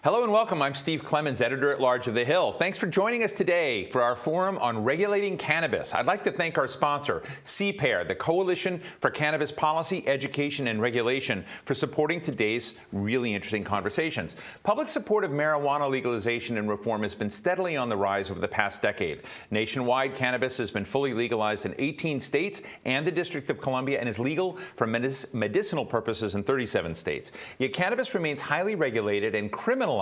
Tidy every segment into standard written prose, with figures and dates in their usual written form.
Hello and welcome. I'm Steve Clemens, editor-at-large of The Hill. Thanks for joining us today for our forum on regulating cannabis. I'd like to thank our sponsor, CPAIR, the Coalition for Cannabis Policy, Education, and Regulation, for supporting today's really interesting conversations. Public support of marijuana legalization and reform has been steadily on the rise over the past decade. Nationwide, cannabis has been fully legalized in 18 states and the District of Columbia and is legal for medicinal purposes in 37 states. Yet cannabis remains highly regulated and criminalized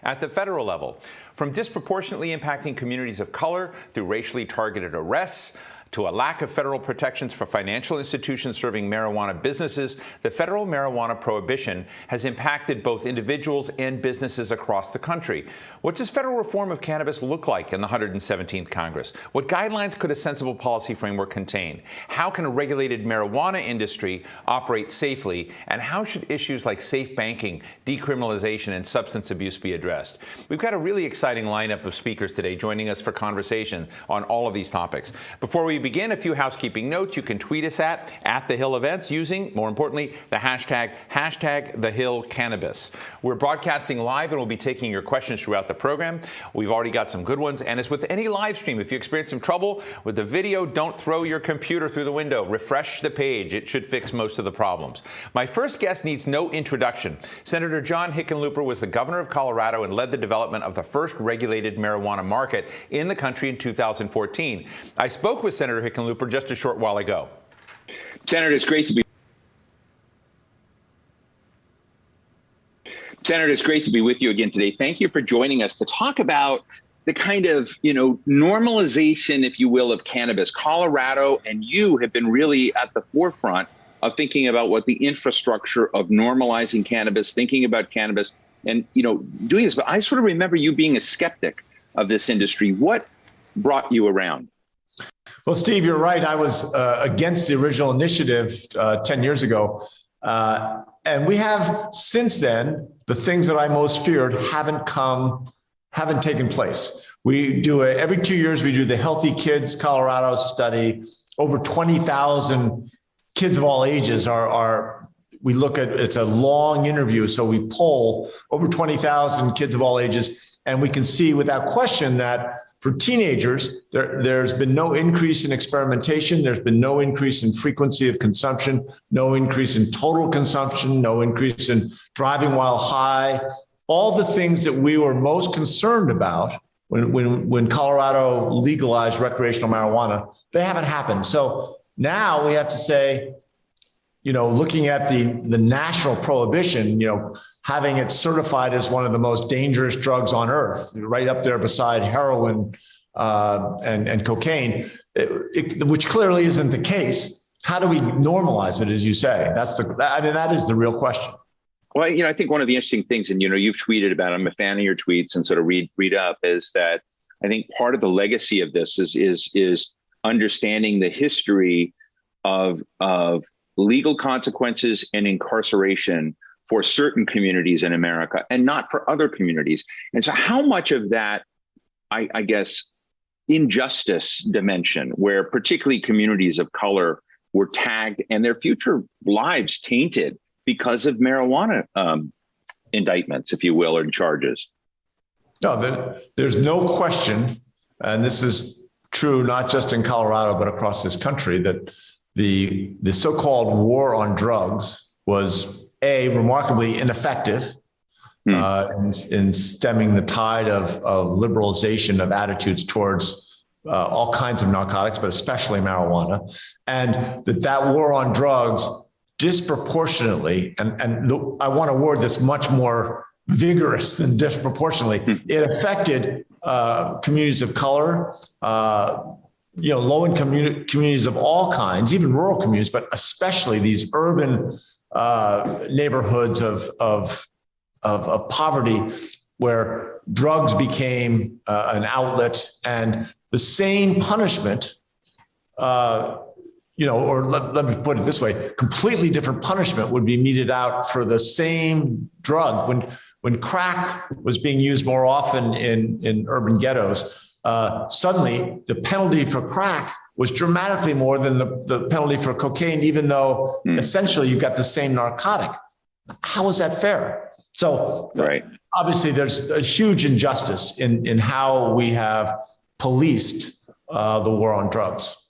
at the federal level, from disproportionately impacting communities of color through racially targeted arrests to a lack of federal protections for financial institutions serving marijuana businesses. The federal marijuana prohibition has impacted both individuals and businesses across the country. What does federal reform of cannabis look like in the 117th Congress? What guidelines could a sensible policy framework contain? How can a regulated marijuana industry operate safely? And how should issues like safe banking, decriminalization, and substance abuse be addressed? We've got a really exciting lineup of speakers today joining us for conversation on all of these topics. Before we begin, a few housekeeping notes. You can tweet us at The Hill Events using, more importantly, the hashtag #TheHillCannabis. We're broadcasting live and we'll be taking your questions throughout the program. We've already got some good ones. And as with any live stream, if you experience some trouble with the video, don't throw your computer through the window. Refresh the page. It should fix most of the problems. My first guest needs no introduction. Senator John Hickenlooper was the governor of Colorado and led the development of the first regulated marijuana market in the country in 2014. I spoke with Senator Hickenlooper just a short while ago. Senator, it's great to be with you again today. Thank you for joining us to talk about the kind of, normalization, if you will, of cannabis. Colorado and you have been really at the forefront of thinking about what the infrastructure of normalizing cannabis, thinking about cannabis and, doing this. But I sort of remember you being a skeptic of this industry. What brought you around? Well, Steve, you're right. I was against the original initiative 10 years ago. And we have since then, the things that I most feared haven't taken place. We do every 2 years, we do the Healthy Kids Colorado study. Over 20,000 kids of all ages we look at, it's a long interview. So we poll over 20,000 kids of all ages, and we can see without question that for teenagers, there's been no increase in experimentation. There's been no increase in frequency of consumption, no increase in total consumption, no increase in driving while high. All the things that we were most concerned about when Colorado legalized recreational marijuana, they haven't happened. So now we have to say, looking at the national prohibition, having it certified as one of the most dangerous drugs on earth, right up there beside heroin and cocaine, which clearly isn't the case. How do we normalize it, as you say? That is the real question. Well, I think one of the interesting things, and you've tweeted about, I'm a fan of your tweets and sort of read up, is that I think part of the legacy of this is understanding the history of legal consequences and incarceration for certain communities in America and not for other communities. And so how much of that, I guess, injustice dimension, where particularly communities of color were tagged and their future lives tainted because of marijuana indictments, if you will, or charges? No, there's no question, and this is true not just in Colorado, but across this country, that the so-called war on drugs was remarkably ineffective in stemming the tide of liberalization of attitudes towards all kinds of narcotics, but especially marijuana, and that war on drugs disproportionately, and I want a word that's much more vigorous than disproportionately, it affected communities of color, low-income communities of all kinds, even rural communities, but especially these urban neighborhoods of poverty, where drugs became an outlet, and the same punishment, or let me put it this way, completely different punishment would be meted out for the same drug. When crack was being used more often in urban ghettos, suddenly the penalty for crack was dramatically more than the penalty for cocaine, even though essentially you got the same narcotic. How is that fair? So right. obviously there's a huge injustice in how we have policed the war on drugs.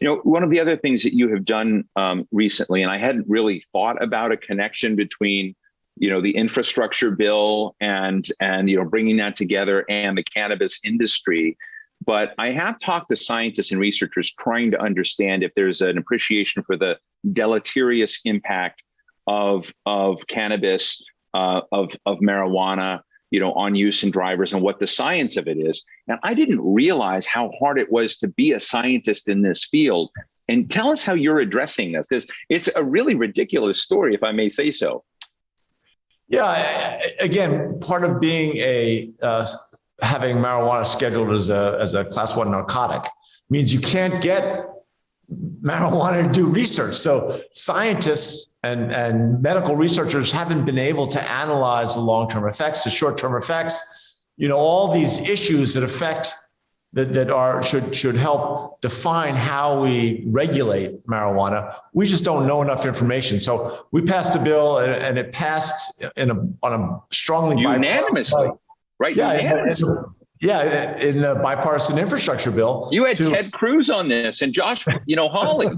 One of the other things that you have done recently, and I hadn't really thought about a connection between, the infrastructure bill and bringing that together and the cannabis industry. But I have talked to scientists and researchers trying to understand if there's an appreciation for the deleterious impact of cannabis, of marijuana, on use in drivers and what the science of it is. And I didn't realize how hard it was to be a scientist in this field. And tell us how you're addressing this, because it's a really ridiculous story, if I may say so. Yeah, again, part of being having marijuana scheduled as a class 1 narcotic means you can't get marijuana to do research. So scientists and medical researchers haven't been able to analyze the long-term effects, the short-term effects, all these issues that affect should help define how we regulate marijuana. We just don't know enough information. So we passed a bill and it passed on a strongly unanimously, right? Yeah, unanimously. In the bipartisan infrastructure bill. You had Ted Cruz on this and Josh, Hawley.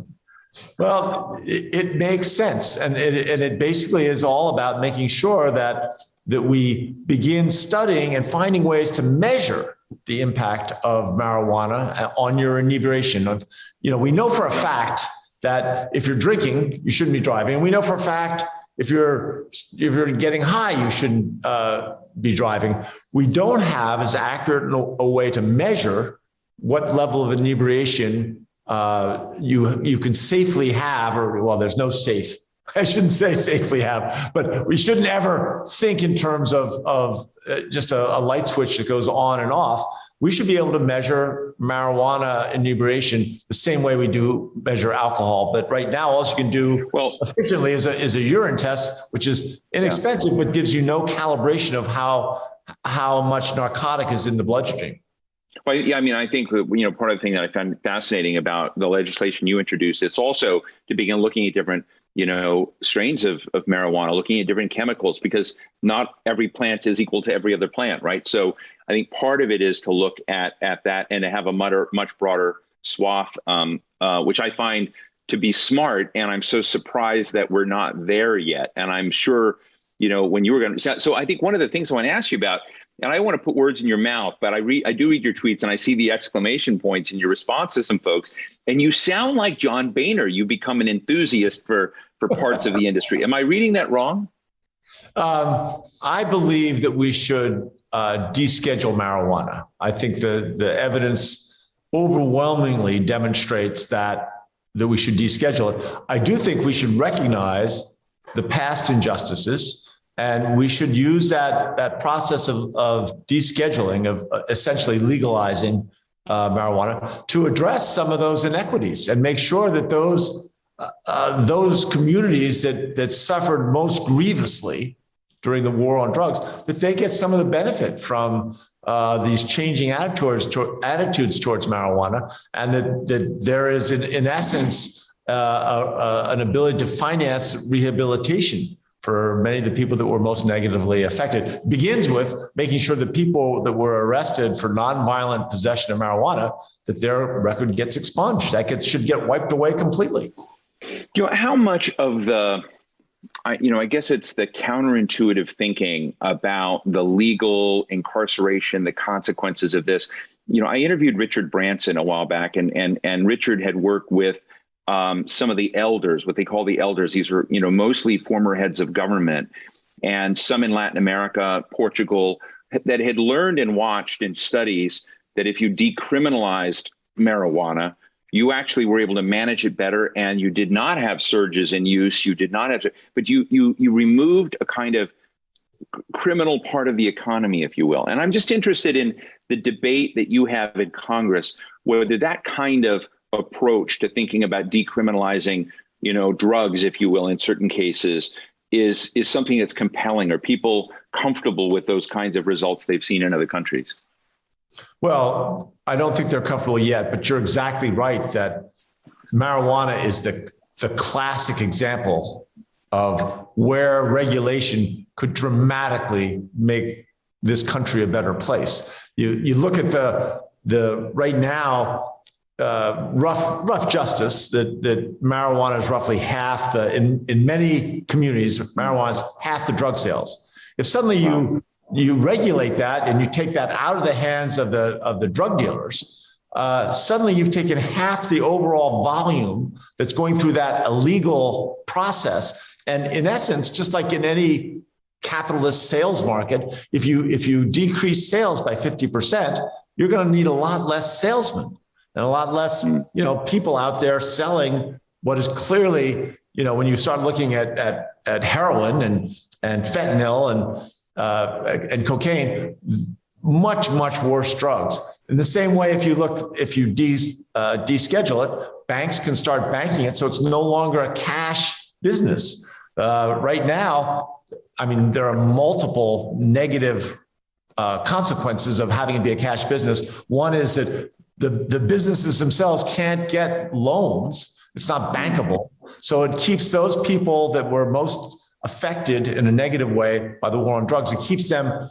Well, it makes sense. And it basically is all about making sure that we begin studying and finding ways to measure the impact of marijuana on your inebriation. We know for a fact that if you're drinking, you shouldn't be driving. We know for a fact if you're getting high, you shouldn't be driving. We don't have as accurate a way to measure what level of inebriation you can safely have, there's no safe. I shouldn't say safely have, but we shouldn't ever think in terms of just a light switch that goes on and off. We should be able to measure marijuana inebriation the same way we do measure alcohol. But right now, all you can do efficiently is a urine test, which is inexpensive, but gives you no calibration of how much narcotic is in the bloodstream. Well, yeah, I think, part of the thing that I found fascinating about the legislation you introduced, it's also to begin looking at different, strains of marijuana, looking at different chemicals, because not every plant is equal to every other plant, right? So I think part of it is to look at that and to have a much broader swath, which I find to be smart. And I'm so surprised that we're not there yet. And I'm sure, when you were going to, so I think one of the things I want to ask you about, and I don't want to put words in your mouth, but I do read your tweets and I see the exclamation points in your response to some folks, and you sound like John Boehner. You become an enthusiast for parts of the industry. Am I reading that wrong? I believe that we should deschedule marijuana. I think the evidence overwhelmingly demonstrates that we should deschedule it. I do think we should recognize the past injustices. And we should use that process of descheduling, of essentially legalizing marijuana, to address some of those inequities and make sure that those communities that suffered most grievously during the war on drugs, that they get some of the benefit from these changing attitudes towards marijuana, and that there is, in essence, an ability to finance rehabilitation for many of the people that were most negatively affected. It begins with making sure that people that were arrested for nonviolent possession of marijuana, that their record gets expunged. That should get wiped away completely. How much of the, I guess it's the counterintuitive thinking about the legal incarceration, the consequences of this. I interviewed Richard Branson a while back, and Richard had worked with some of the elders, what they call the elders. These are, mostly former heads of government, and some in Latin America, Portugal, that had learned and watched in studies that if you decriminalized marijuana, you actually were able to manage it better, and you did not have surges in use. You did not have, but you removed a kind of criminal part of the economy, if you will. And I'm just interested in the debate that you have in Congress, whether that kind of approach to thinking about decriminalizing, drugs, if you will, in certain cases, is something that's compelling. Are people comfortable with those kinds of results they've seen in other countries? Well, I don't think they're comfortable yet, but you're exactly right that marijuana is the classic example of where regulation could dramatically make this country a better place. You look at the right now, rough justice that marijuana is roughly half in many communities, marijuana is half the drug sales. If suddenly you regulate that and you take that out of the hands of the drug dealers, suddenly you've taken half the overall volume that's going through that illegal process. And in essence, just like in any capitalist sales market, if you decrease sales by 50%, you're going to need a lot less salesmen and a lot less, people out there selling what is clearly, when you start looking at heroin and fentanyl and cocaine, much worse drugs. In the same way, if you deschedule it, banks can start banking it, so it's no longer a cash business. Right now, I mean, there are multiple negative consequences of having it be a cash business. One is that the businesses themselves can't get loans. It's not bankable. So it keeps those people that were most affected in a negative way by the war on drugs, it keeps them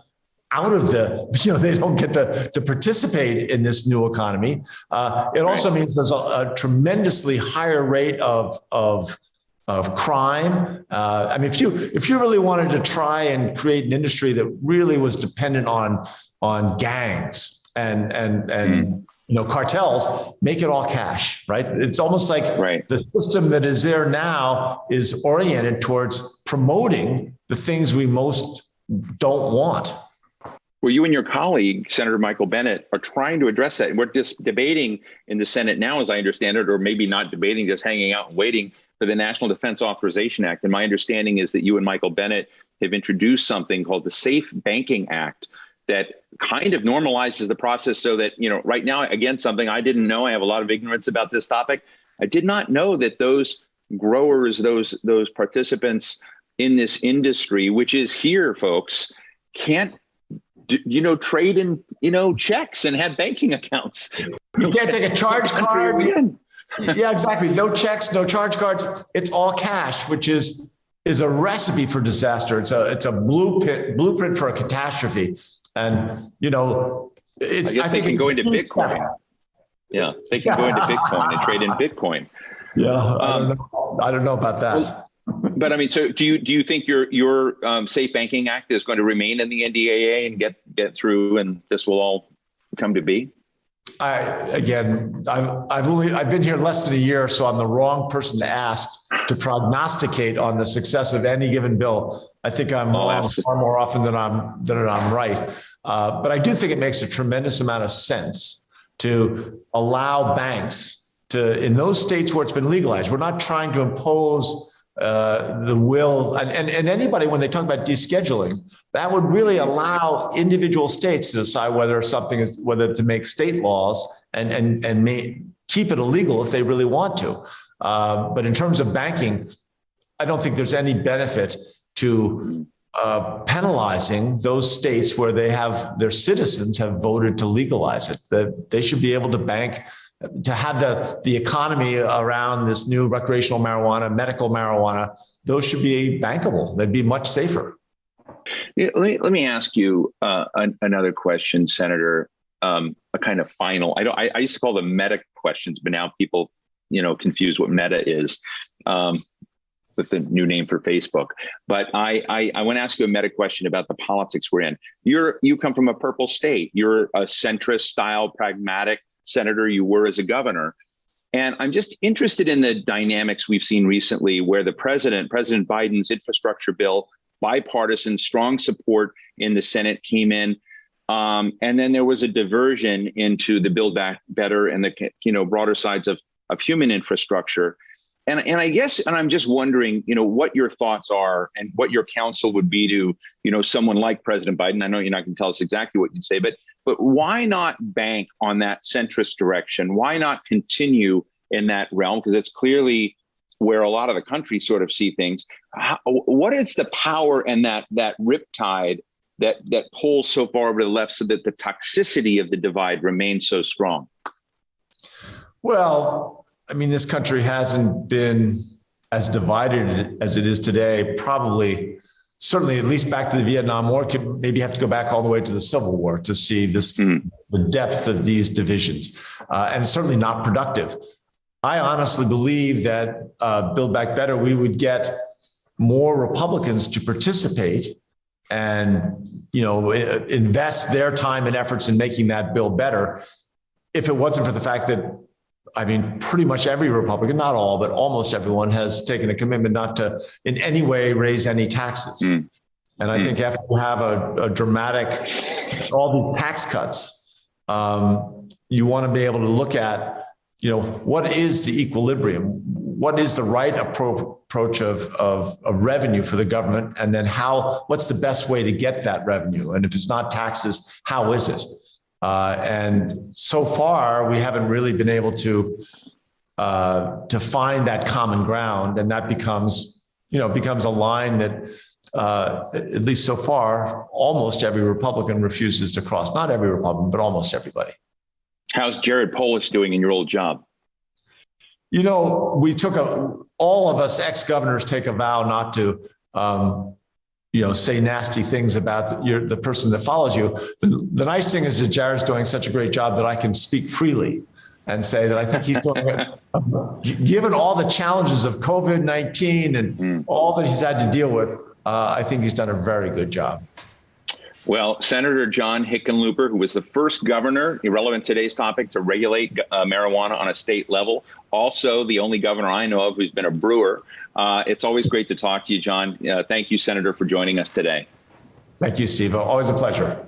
out of they don't get to participate in this new economy. It also means there's a tremendously higher rate of crime. I mean, if you really wanted to try and create an industry that really was dependent on gangs and cartels, make it all cash, right? It's almost like the system that is there now is oriented towards promoting the things we most don't want. Well, you and your colleague, Senator Michael Bennet, are trying to address that. And we're just debating in the Senate now, as I understand it, or maybe not debating, just hanging out and waiting for the National Defense Authorization Act. And my understanding is that you and Michael Bennet have introduced something called the Safe Banking Act that kind of normalizes the process so that, right now, again, something I didn't know. I have a lot of ignorance about this topic. I did not know that those growers, those participants in this industry, which is here, folks, can't trade in, checks and have banking accounts. You can't take a charge card. Yeah, exactly. No checks, no charge cards. It's all cash, which is a recipe for disaster. It's a blueprint for a catastrophe. And, I think they can go into Bitcoin. Yeah, they can go into Bitcoin and trade in Bitcoin. Yeah, I don't know about that. Well, but I mean, so do you think your Safe Banking Act is going to remain in the NDAA and get through, and this will all come to be? I've been here less than a year, so I'm the wrong person to ask to prognosticate on the success of any given bill. I think I'm wrong far more often than I'm right. But I do think it makes a tremendous amount of sense to allow banks to, in those states where it's been legalized. We're not trying to impose the will and anybody, when they talk about descheduling, that would really allow individual states to decide whether to make state laws and keep it illegal if they really want to. But in terms of banking, I don't think there's any benefit to penalizing those states where their citizens have voted to legalize it. That they should be able to bank, to have the economy around this new recreational marijuana, medical marijuana. Those should be bankable. They'd be much safer. Yeah, let me ask you another question, Senator. A kind of final. I used to call them meta questions, but now people, confuse what meta is with the new name for Facebook. But I want to ask you a meta question about the politics we're in. You come from a purple state. You're a centrist style, pragmatic senator. You were as a governor. And I'm just interested in the dynamics we've seen recently where President Biden's infrastructure bill, bipartisan, strong support in the Senate came in. And then there was a diversion into the Build Back Better and the broader sides of human infrastructure. And I guess, and I'm just wondering, what your thoughts are and what your counsel would be to, someone like President Biden. I know you're not going to tell us exactly what you'd say, but why not bank on that centrist direction? Why not continue in that realm? Because it's clearly where a lot of the country sort of see things. What is the power and that riptide that pulls so far over to the left so that the toxicity of the divide remains so strong? Well, I mean, this country hasn't been as divided as it is today, probably certainly at least back to the Vietnam War, could maybe have to go back all the way to the Civil War to see this, the depth of these divisions, and certainly not productive. I honestly believe that Build Back Better, we would get more Republicans to participate and, invest their time and efforts in making that bill better if it wasn't for the fact that, pretty much every Republican, not all, but almost everyone has taken a commitment not to in any way raise any taxes. And I think after you have a dramatic, all these tax cuts, you want to be able to look at, what is the equilibrium? What is the right approach of revenue for the government? And then what's the best way to get that revenue? And if it's not taxes, how is it? And so far, we haven't really been able to find that common ground. And that becomes a line that, at least so far, almost every Republican refuses to cross. Not every Republican, but almost everybody. How's Jared Polis doing in your old job? We took all of us ex-governors take a vow not to, say nasty things about the person that follows you. The nice thing is that Jared's doing such a great job that I can speak freely and say that I think he's doing, given all the challenges of COVID-19 and all that he's had to deal with, I think he's done a very good job. Well, Senator John Hickenlooper, who was the first governor, irrelevant to today's topic, to regulate marijuana on a state level, also the only governor I know of who's been a brewer. It's always great to talk to you, John. Thank you, Senator, for joining us today. Thank you, Steve. Always a pleasure.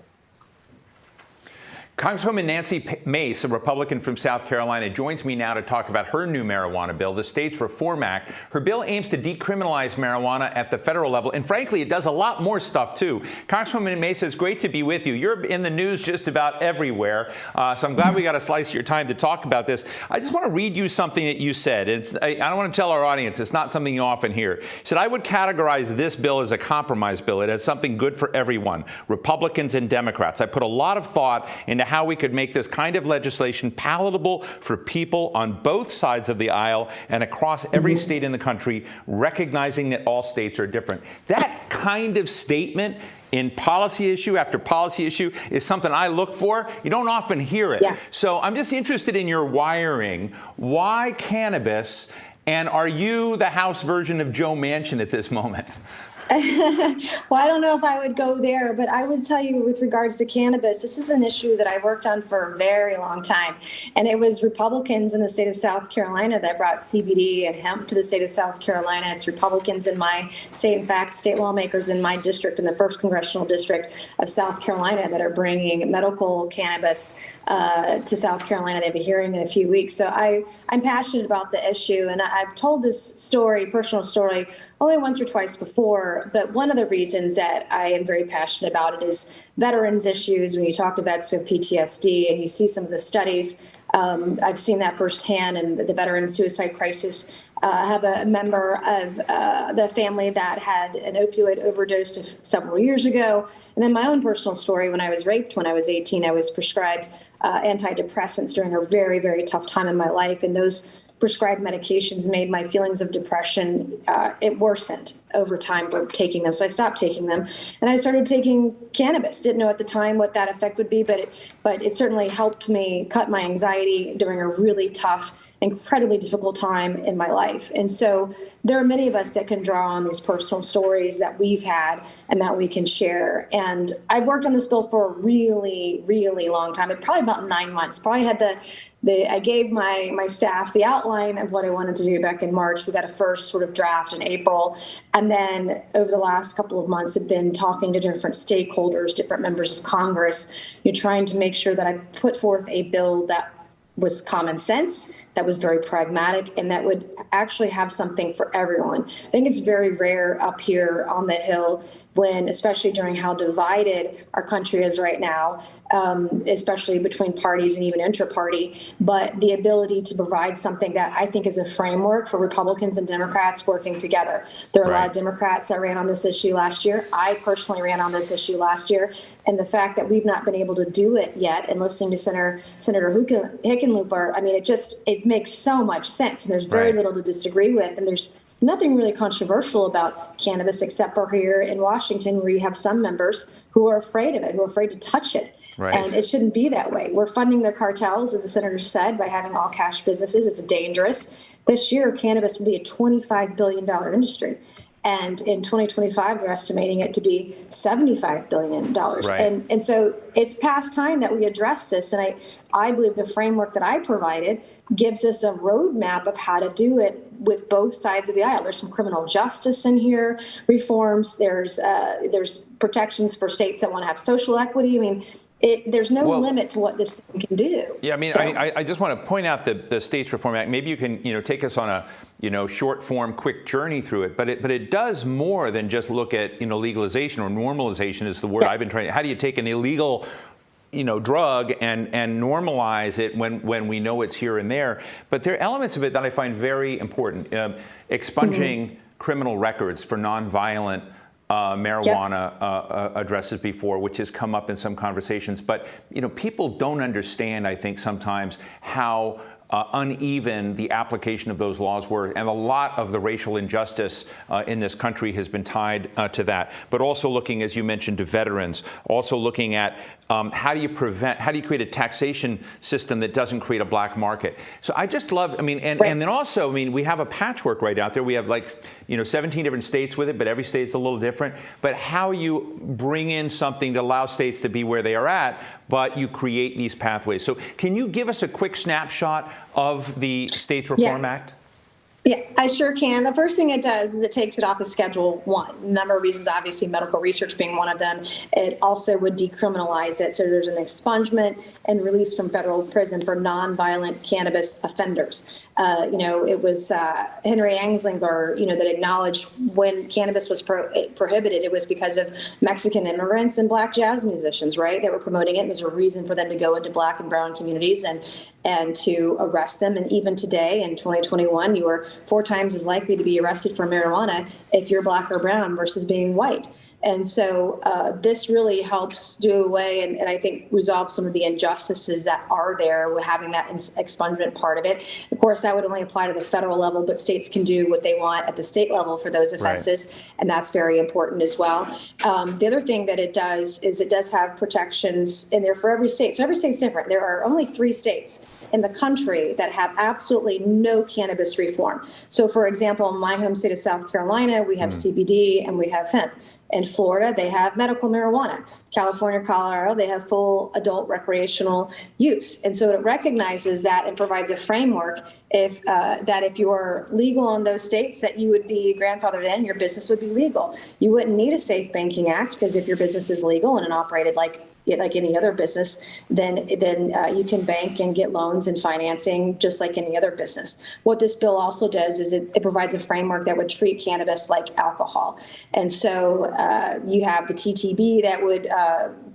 Congresswoman Nancy Mace, a Republican from South Carolina, joins me now to talk about her new marijuana bill, the States Reform Act. Her bill aims to decriminalize marijuana at the federal level, and frankly, it does a lot more stuff, too. Congresswoman Mace, it's great to be with you. You're in the news just about everywhere, so I'm glad we got a slice of your time to talk about this. I just want to read you something that you said. I don't want to tell our audience, it's not something you often hear. You said, I would categorize this bill as a compromise bill. It has something good for everyone, Republicans and Democrats. I put a lot of thought into how we could make this kind of legislation palatable for people on both sides of the aisle and across every state in the country, recognizing that all states are different. That kind of statement in policy issue after policy issue is something I look for. You don't often hear it. Yeah. So I'm just interested in your wiring. Why cannabis? And are you the House version of Joe Manchin at this moment? Well, I don't know if I would go there, but I would tell you with regards to cannabis, this is an issue that I worked on for a very long time. And it was Republicans in the state of South Carolina that brought CBD and hemp to the state of South Carolina. It's Republicans in my state, in fact, state lawmakers in my district, in the 1st Congressional District of South Carolina, that are bringing medical cannabis to South Carolina. They have a hearing in a few weeks. So I'm passionate about the issue. And I've told this story, personal story, only once or twice before. But one of the reasons that I am very passionate about it is veterans issues. When you talk to vets with PTSD and you see some of the studies, I've seen that firsthand, and the veteran suicide crisis. I have a member of the family that had an opioid overdose several years ago. And then my own personal story, when I was raped when I was 18, I was prescribed antidepressants during a very, very tough time in my life. And those prescribed medications made my feelings of depression, it worsened over time for taking them. So I stopped taking them and I started taking cannabis. Didn't know at the time what that effect would be, but it certainly helped me cut my anxiety during a really tough, incredibly difficult time in my life. And so there are many of us that can draw on these personal stories that we've had and that we can share. And I've worked on this bill for a really, really long time. It probably about 9 months. Probably had I gave my staff the outline of what I wanted to do back in March. We got a first sort of draft in April. And then over the last couple of months, I've been talking to different stakeholders, different members of Congress, trying to make sure that I put forth a bill that was common sense, that was very pragmatic, and that would actually have something for everyone. I think it's very rare up here on the Hill when, especially during how divided our country is right now, especially between parties and even intra-party, but the ability to provide something that I think is a framework for Republicans and Democrats working together. There are a lot of Democrats that ran on this issue last year. I personally ran on this issue last year. And the fact that we've not been able to do it yet, and listening to Senator Hickenlooper, I mean, it makes so much sense. And there's very little to disagree with. And there's nothing really controversial about cannabis except for here in Washington, where you have some members who are afraid of it, who are afraid to touch it. Right. And it shouldn't be that way. We're funding the cartels, as the senator said, by having all cash businesses. It's dangerous. This year, cannabis will be a $25 billion industry. And in 2025, they're estimating it to be $75 billion. Right. And so it's past time that we address this. And I believe the framework that I provided gives us a roadmap of how to do it with both sides of the aisle. There's some criminal justice in here, reforms. There's protections for states that want to have social equity. I mean, there's no limit to what this thing can do. Yeah, I mean, so, I just want to point out the States Reform Act. Maybe you can, take us on a, short form, quick journey through it. But it does more than just look at, legalization, or normalization is the word I've been trying. How do you take an illegal, drug and normalize it when we know it's here and there? But there are elements of it that I find very important. Expunging criminal records for nonviolent marijuana addresses before, which has come up in some conversations. But, people don't understand, I think, sometimes how uneven the application of those laws were. And a lot of the racial injustice in this country has been tied to that. But also looking, as you mentioned, to veterans, also looking at how do you create a taxation system that doesn't create a black market? So I just love, and then also, we have a patchwork right out there. We have 17 different states with it, but every state's a little different. But how you bring in something to allow states to be where they are at, but you create these pathways. So can you give us a quick snapshot of the States Reform Act? Yeah, I sure can. The first thing it does is it takes it off of Schedule 1. A number of reasons, obviously medical research being one of them. It also would decriminalize it. So there's an expungement and release from federal prison for nonviolent cannabis offenders. It was Henry Anslinger, that acknowledged when cannabis was prohibited, it was because of Mexican immigrants and black jazz musicians, right? That were promoting it. It was a reason for them to go into black and brown communities and to arrest them. And even today in 2021, you were 4 times as likely to be arrested for marijuana if you're black or brown versus being white. And so this really helps do away and I think resolve some of the injustices that are there with having that expungement part of it. Of course, that would only apply to the federal level, but states can do what they want at the state level for those offenses. Right. And that's very important as well. The other thing that it does is it does have protections in there for every state. So every state's different. There are only 3 states in the country that have absolutely no cannabis reform. So, for example, in my home state of South Carolina, we have CBD and we have hemp. In Florida, they have medical marijuana. California, Colorado, they have full adult recreational use. And so it recognizes that and provides a framework if you're legal in those states, that you would be grandfathered in, your business would be legal. You wouldn't need a Safe Banking Act, because if your business is legal and operated like any other business, then you can bank and get loans and financing just like any other business. What this bill also does is it provides a framework that would treat cannabis like alcohol. And so you have the TTB that would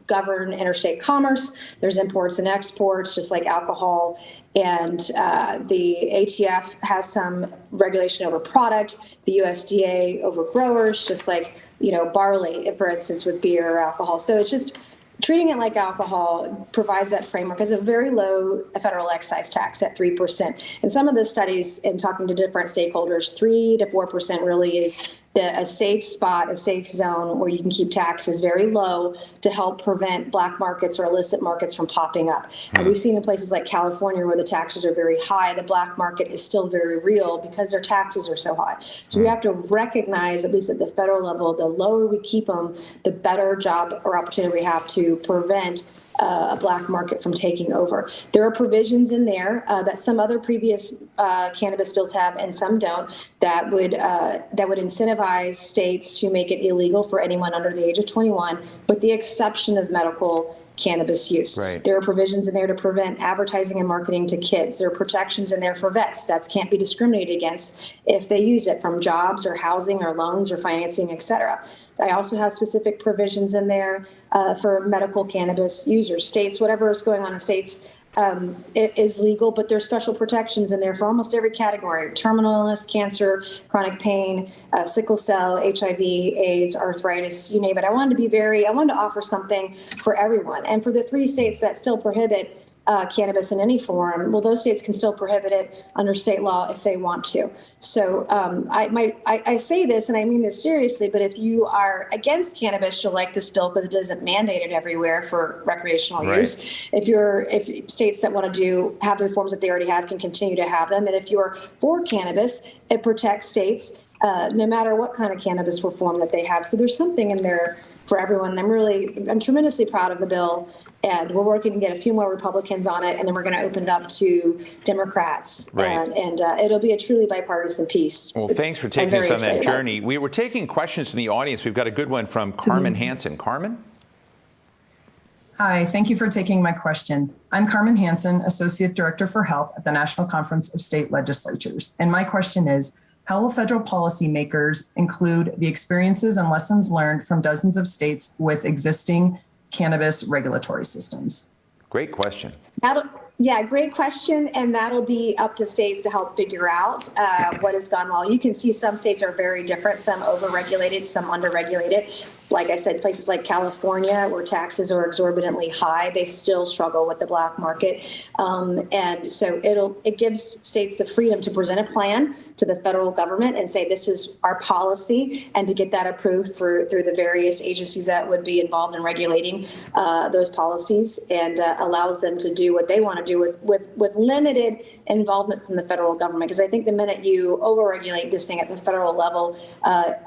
govern interstate commerce. There's imports and exports, just like alcohol. And the ATF has some regulation over product, the USDA over growers, just like, barley, for instance, with beer or alcohol. So it's just treating it like alcohol provides that framework as a very low federal excise tax at 3%. And some of the studies in talking to different stakeholders, 3 to 4% really is a safe spot, a safe zone where you can keep taxes very low to help prevent black markets or illicit markets from popping up. And we've seen in places like California where the taxes are very high, the black market is still very real because their taxes are so high. So we have to recognize, at least at the federal level, the lower we keep them, the better job or opportunity we have to prevent a black market from taking over. There are provisions in there that some other previous cannabis bills have and some don't, that would incentivize states to make it illegal for anyone under the age of 21, with the exception of medical cannabis use. Right. There are provisions in there to prevent advertising and marketing to kids. There are protections in there for vets. Vets can't be discriminated against if they use it, from jobs or housing or loans or financing, et cetera. I also have specific provisions in there for medical cannabis users. States, whatever is going on in states, it is legal, but there's special protections in there for almost every category: terminal illness, cancer, chronic pain, sickle cell, HIV, AIDS, arthritis, you name it. I wanted to offer something for everyone. And for the 3 states that still prohibit cannabis in any form, well, those states can still prohibit it under state law if they want to. So I say this, and I mean this seriously, but if you are against cannabis, you'll like this bill because it isn't mandated everywhere for recreational use. If states that want to have the reforms that they already have can continue to have them. And if you're for cannabis, it protects states no matter what kind of cannabis reform that they have. So there's something in there for everyone. And I'm tremendously proud of the bill, and we're working to get a few more Republicans on it, and then we're going to open it up to Democrats. Right. And it'll be a truly bipartisan piece. Well, thanks for taking us on that journey. We were taking questions from the audience. We've got a good one from Carmen Hansen. Carmen? Hi, thank you for taking my question. I'm Carmen Hansen, Associate Director for Health at the National Conference of State Legislatures. And my question is, how will federal policymakers include the experiences and lessons learned from dozens of states with existing cannabis regulatory systems? Great question. Yeah, great question. And that'll be up to states to help figure out what has gone well. You can see some states are very different, some overregulated, some underregulated. Like I said, places like California, where taxes are exorbitantly high, they still struggle with the black market. And so it gives states the freedom to present a plan to the federal government and say, this is our policy, and to get that approved through the various agencies that would be involved in regulating those policies, and allows them to do what they want to do with limited involvement from the federal government. Because I think the minute you overregulate this thing at the federal level,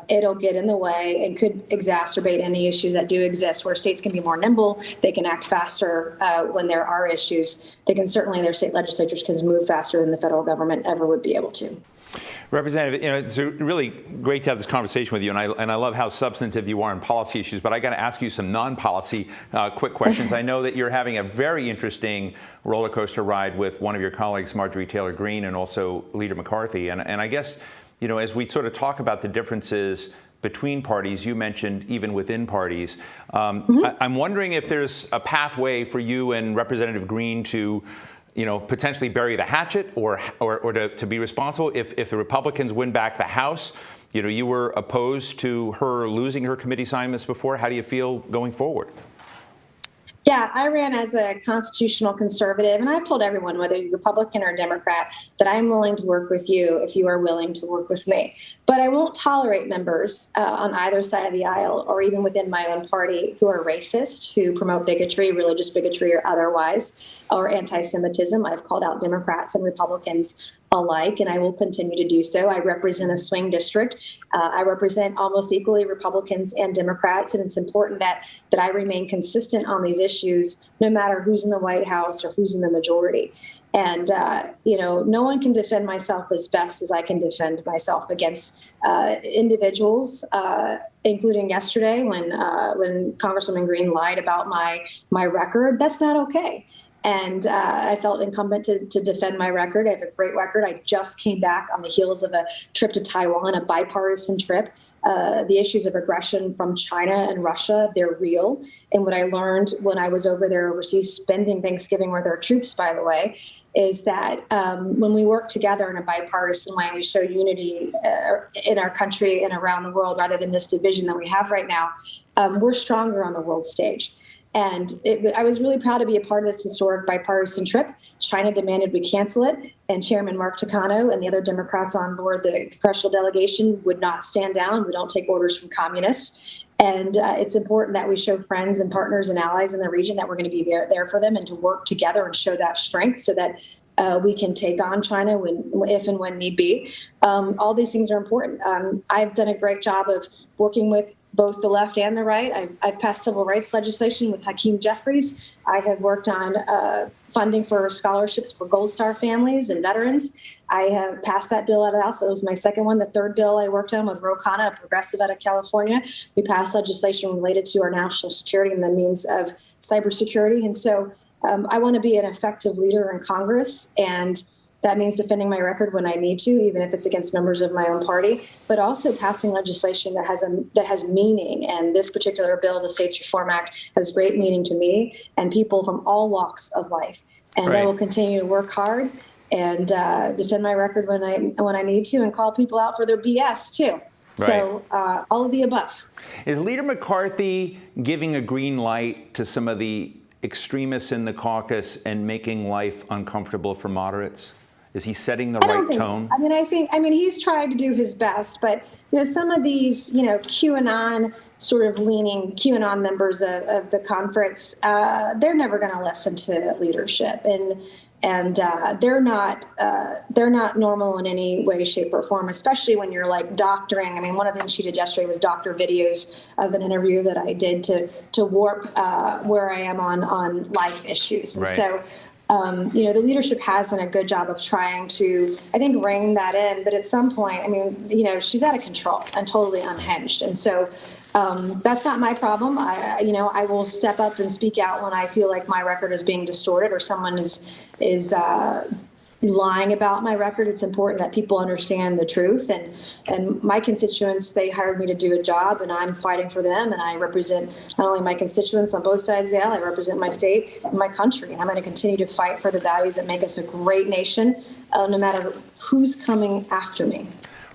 it'll get in the way and could exacerbate any issues that do exist, where states can be more nimble, they can act faster when there are issues. They can certainly, their state legislatures can move faster than the federal government ever would be able to. Representative, it's really great to have this conversation with you, and I love how substantive you are on policy issues, but I got to ask you some non-policy quick questions. I know that you're having a very interesting roller coaster ride with one of your colleagues, Marjorie Taylor Greene, and also Leader McCarthy. And I guess, as we sort of talk about the differences between parties, you mentioned even within parties, I'm wondering if there's a pathway for you and Representative Greene to potentially bury the hatchet or to be responsible if the Republicans win back the House. You were opposed to her losing her committee assignments before. How do you feel going forward? Yeah, I ran as a constitutional conservative, and I've told everyone, whether you're Republican or Democrat, that I'm willing to work with you if you are willing to work with me. But I won't tolerate members on either side of the aisle, or even within my own party, who are racist, who promote bigotry, religious bigotry or otherwise, or anti-Semitism. I've called out Democrats and Republicans alike, and I will continue to do so. I represent a swing district. I represent almost equally Republicans and Democrats, and it's important that I remain consistent on these issues, no matter who's in the White House or who's in the majority. And, no one can defend myself as best as I can defend myself against individuals, including yesterday when Congresswoman Greene lied about my record. That's not okay. And I felt incumbent to defend my record. I have a great record. I just came back on the heels of a trip to Taiwan, a bipartisan trip. The issues of aggression from China and Russia, they're real. And what I learned when I was over there overseas spending Thanksgiving with our troops, by the way, is that when we work together in a bipartisan way, we show unity in our country and around the world, rather than this division that we have right now, we're stronger on the world stage. And I was really proud to be a part of this historic bipartisan trip. China demanded we cancel it, and Chairman Mark Takano and the other Democrats on board the congressional delegation would not stand down. We don't take orders from communists. And it's important that we show friends and partners and allies in the region that we're going to be there for them, and to work together and show that strength so that we can take on China if and when need be. All these things are important. I've done a great job of working with both the left and the right. I've passed civil rights legislation with Hakeem Jeffries. I have worked on funding for scholarships for Gold Star families and veterans. I have passed that bill out of the House. That was my second one. The third bill I worked on with Ro Khanna, a progressive out of California. We passed legislation related to our national security and the means of cybersecurity. And so I want to be an effective leader in Congress, and that means defending my record when I need to, even if it's against members of my own party, but also passing legislation that has meaning. And this particular bill, the States Reform Act, has great meaning to me and people from all walks of life. And I will continue to work hard and defend my record when I need to, and call people out for their BS too. Right. So all of the above. Is Leader McCarthy giving a green light to some of the extremists in the caucus and making life uncomfortable for moderates? Is he setting the I don't right think, tone? I mean, he's tried to do his best, but some of these, QAnon sort of leaning QAnon members of the conference, they're never going to listen to leadership, and they're not normal in any way, shape, or form, especially when you're like doctoring. I mean, one of the things she did yesterday was doctor videos of an interview that I did to warp where I am on life issues. And right. So, the leadership has done a good job of trying to, I think, rein that in. But at some point, I mean, she's out of control and totally unhinged. And so that's not my problem. I will step up and speak out when I feel like my record is being distorted or someone is lying about my record. It's important that people understand the truth. And my constituents, they hired me to do a job, and I'm fighting for them. And I represent not only my constituents on both sides of the aisle, I represent my state and my country. And I'm going to continue to fight for the values that make us a great nation, no matter who's coming after me.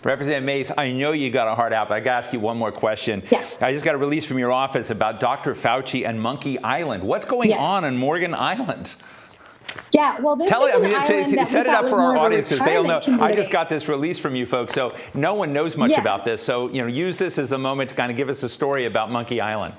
Representative Mace, I know you got a heart out, but I got to ask you one more question. Yeah. I just got a release from your office about Dr. Fauci and Monkey Island. What's going on in Morgan Island? Yeah, well, this is an island that set we it thought up was for our more of a audience because they'll know. retirement I just community. got this release from you folks, so no one knows much about this. So, use this as a moment to kind of give us a story about Monkey Island.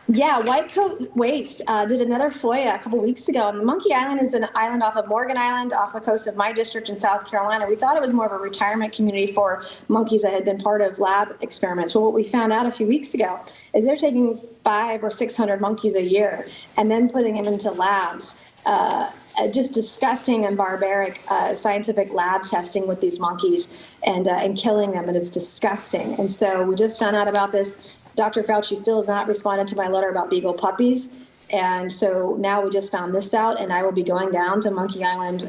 Yeah, White Coat Waste did another FOIA a couple weeks ago. And Monkey Island is an island off of Morgan Island, off the coast of my district in South Carolina. We thought it was more of a retirement community for monkeys that had been part of lab experiments. Well, what we found out a few weeks ago is they're taking 500 or 600 monkeys a year and then putting them into labs. Just disgusting and barbaric scientific lab testing with these monkeys and killing them, and it's disgusting. And so we just found out about this. Dr. Fauci still has not responded to my letter about beagle puppies. And so now we just found this out, and I will be going down to Monkey Island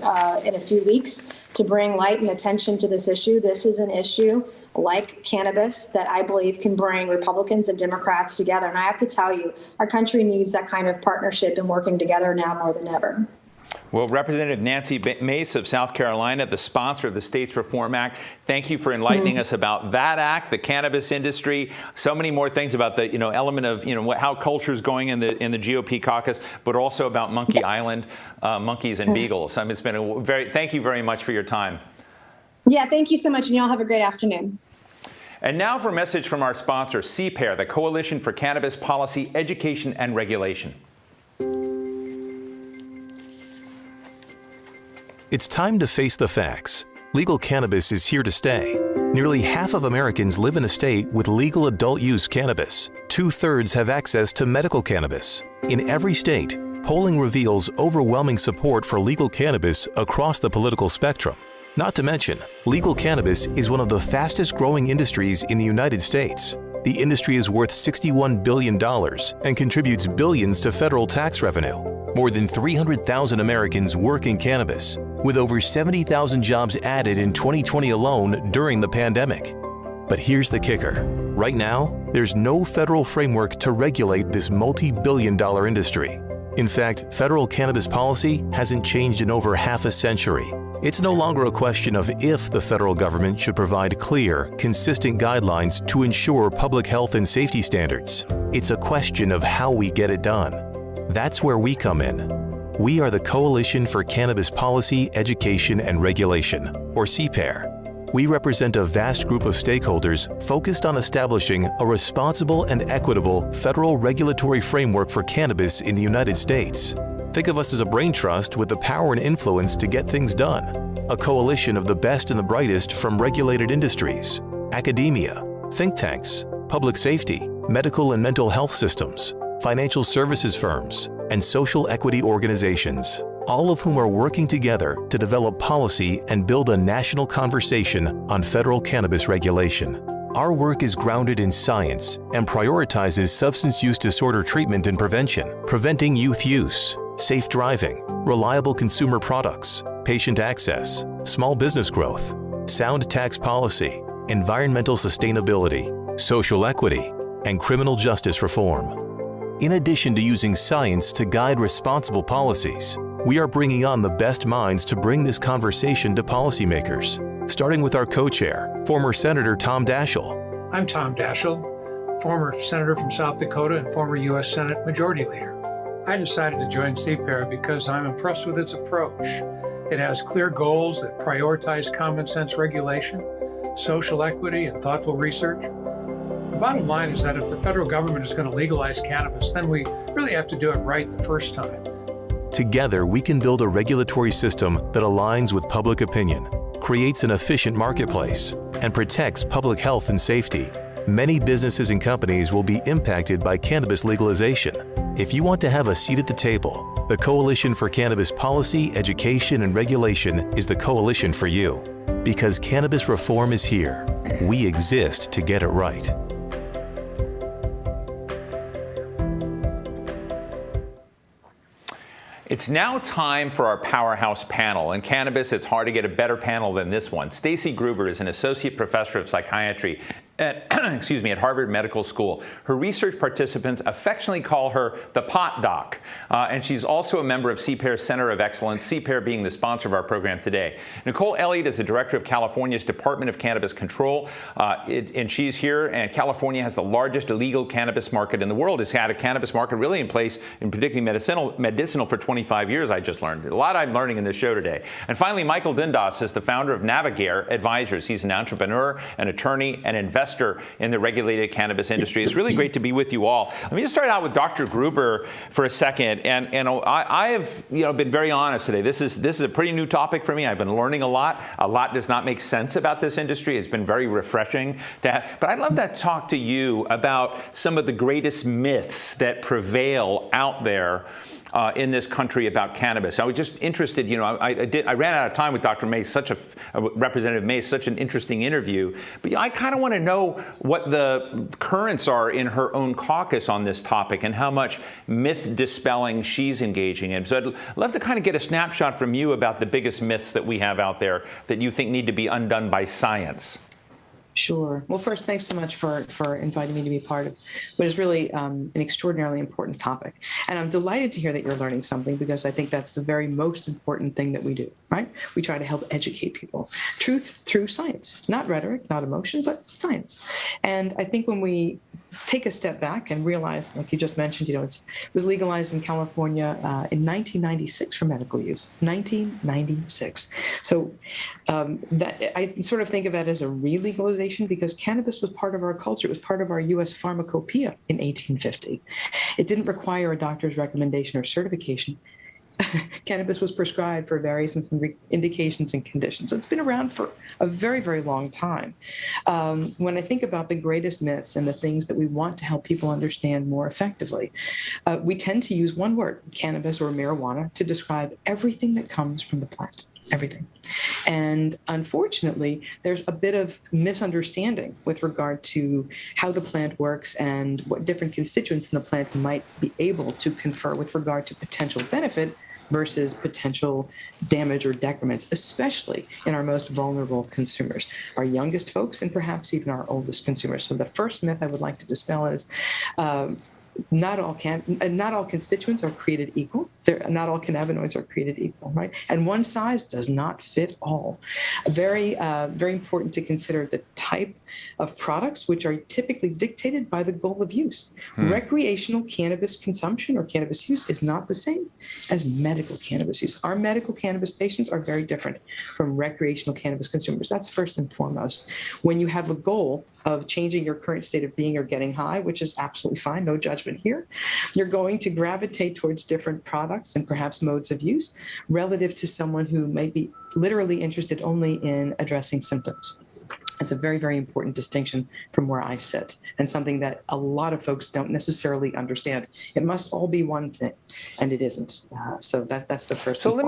in a few weeks to bring light and attention to this issue. This is an issue like cannabis that I believe can bring Republicans and Democrats together. And I have to tell you, our country needs that kind of partnership and working together now more than ever. Well, Representative Nancy Mace of South Carolina, the sponsor of the States Reform Act, thank you for enlightening us about that act, the cannabis industry, so many more things about the element of how culture is going in the GOP caucus, but also about Monkey Island, monkeys and beagles. I mean, it's been thank you very much for your time. Yeah, thank you so much, and y'all have a great afternoon. And now for a message from our sponsor, CPAIR, the Coalition for Cannabis Policy, Education and Regulation. It's time to face the facts. Legal cannabis is here to stay. Nearly half of Americans live in a state with legal adult use cannabis. 2/3 have access to medical cannabis. In every state, polling reveals overwhelming support for legal cannabis across the political spectrum. Not to mention, legal cannabis is one of the fastest growing industries in the United States. The industry is worth $61 billion and contributes billions to federal tax revenue. More than 300,000 Americans work in cannabis, with over 70,000 jobs added in 2020 alone during the pandemic. But here's the kicker. Right now, there's no federal framework to regulate this multi-billion-dollar industry. In fact, federal cannabis policy hasn't changed in over half a century. It's no longer a question of if the federal government should provide clear, consistent guidelines to ensure public health and safety standards. It's a question of how we get it done. That's where we come in. We are the Coalition for Cannabis Policy, Education and Regulation, or CPAIR. We represent a vast group of stakeholders focused on establishing a responsible and equitable federal regulatory framework for cannabis in the United States. Think of us as a brain trust with the power and influence to get things done. A coalition of the best and the brightest from regulated industries, academia, think tanks, public safety, medical and mental health systems, financial services firms, and social equity organizations, all of whom are working together to develop policy and build a national conversation on federal cannabis regulation. Our work is grounded in science and prioritizes substance use disorder treatment and prevention, preventing youth use, safe driving, reliable consumer products, patient access, small business growth, sound tax policy, environmental sustainability, social equity, and criminal justice reform. In addition to using science to guide responsible policies, we are bringing on the best minds to bring this conversation to policymakers, starting with our co-chair, former Senator Tom Daschle. I'm Tom Daschle, former senator from South Dakota and former U.S. Senate Majority Leader. I decided to join CPAIR because I'm impressed with its approach. It has clear goals that prioritize common sense regulation, social equity, and thoughtful research. The bottom line is that if the federal government is going to legalize cannabis, then we really have to do it right the first time. Together, we can build a regulatory system that aligns with public opinion, creates an efficient marketplace, and protects public health and safety. Many businesses and companies will be impacted by cannabis legalization. If you want to have a seat at the table, the Coalition for Cannabis Policy, Education, and Regulation is the coalition for you. Because cannabis reform is here. We exist to get it right. It's now time for our Powerhouse Panel. In cannabis, it's hard to get a better panel than this one. Stacy Gruber is an associate professor of psychiatry at, at Harvard Medical School. Her research participants affectionately call her the pot doc. And she's also a member of CPAIR's Center of Excellence, CPAIR being the sponsor of our program today. Nicole Elliott is the director of California's Department of Cannabis Control. And she's here, and California has the largest illegal cannabis market in the world. It's had a cannabis market really in place, in particularly medicinal for 25 years, I just learned. A lot I'm learning in this show today. And finally, Michael Dindas is the founder of Navigare Advisors. He's an entrepreneur, an attorney, and investor in the regulated cannabis industry. It's really great to be with you all. Let me just start out with Dr. Gruber for a second. And I have been very honest today. This is a pretty new topic for me. I've been learning a lot. A lot does not make sense about this industry. It's been very refreshing to have. But I'd love to talk to you about some of the greatest myths that prevail out there in this country about cannabis. I was just interested, I ran out of time with Dr. Mace, Representative Mace, such an interesting interview. But I kind of want to know what the currents are in her own caucus on this topic and how much myth dispelling she's engaging in. So I'd love to kind of get a snapshot from you about the biggest myths that we have out there that you think need to be undone by science. Sure. Well, first, thanks so much for inviting me to be part of what is really an extraordinarily important topic. And I'm delighted to hear that you're learning something, because I think that's the very most important thing that we do, right? We try to help educate people. Truth through science, not rhetoric, not emotion, but science. And I think when we take a step back and realize, like you just mentioned, it was legalized in California in 1996 for medical use, 1996. So that I sort of think of that as a re-legalization, because cannabis was part of our culture. It was part of our U.S. pharmacopoeia in 1850. It didn't require a doctor's recommendation or certification. Cannabis was prescribed for various indications and conditions. It's been around for a very, very long time. When I think about the greatest myths and the things that we want to help people understand more effectively, we tend to use one word, cannabis or marijuana, to describe everything that comes from the plant. Everything. And unfortunately, there's a bit of misunderstanding with regard to how the plant works and what different constituents in the plant might be able to confer with regard to potential benefit versus potential damage or decrements, especially in our most vulnerable consumers, our youngest folks, and perhaps even our oldest consumers. So the first myth I would like to dispel is not all constituents are created equal. Not all cannabinoids are created equal, right? And one size does not fit all. Very, very important to consider the type of products which are typically dictated by the goal of use. Recreational cannabis consumption or cannabis use is not the same as medical cannabis use. Our medical cannabis patients are very different from recreational cannabis consumers. That's first and foremost. When you have a goal of changing your current state of being or getting high, which is absolutely fine, no judgment here, you're going to gravitate towards different products and perhaps modes of use relative to someone who might be literally interested only in addressing symptoms. It's a very, very important distinction from where I sit, and something that a lot of folks don't necessarily understand. It must all be one thing, and it isn't. So that's the first. So let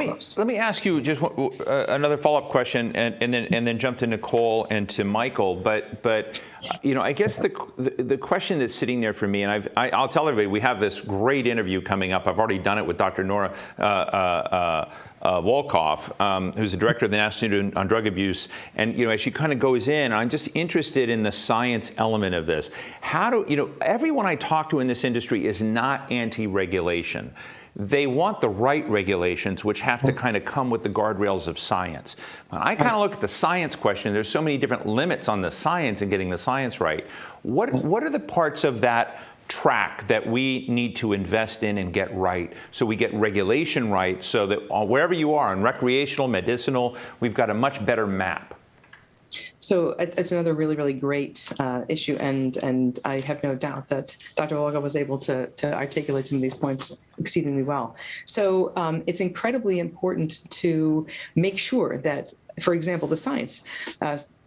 me ask you just another follow-up question, and then jump to Nicole and to Michael. But I guess the question that's sitting there for me, and I'll tell everybody, we have this great interview coming up. I've already done it with Dr. Nora Wolkoff, who's the director of the National Institute on Drug Abuse, and as she kind of goes in, I'm just interested in the science element of this. How do everyone I talk to in this industry is not anti-regulation. They want the right regulations, which have to kind of come with the guardrails of science. When I kind of look at the science question, there's so many different limits on the science and getting the science right. What are the parts of that track that we need to invest in and get right, so we get regulation right, so that wherever you are, in recreational, medicinal, we've got a much better map? So it's another really, really great issue, and I have no doubt that Dr. Olga was able to articulate some of these points exceedingly well. So it's incredibly important to make sure that, for example, the science.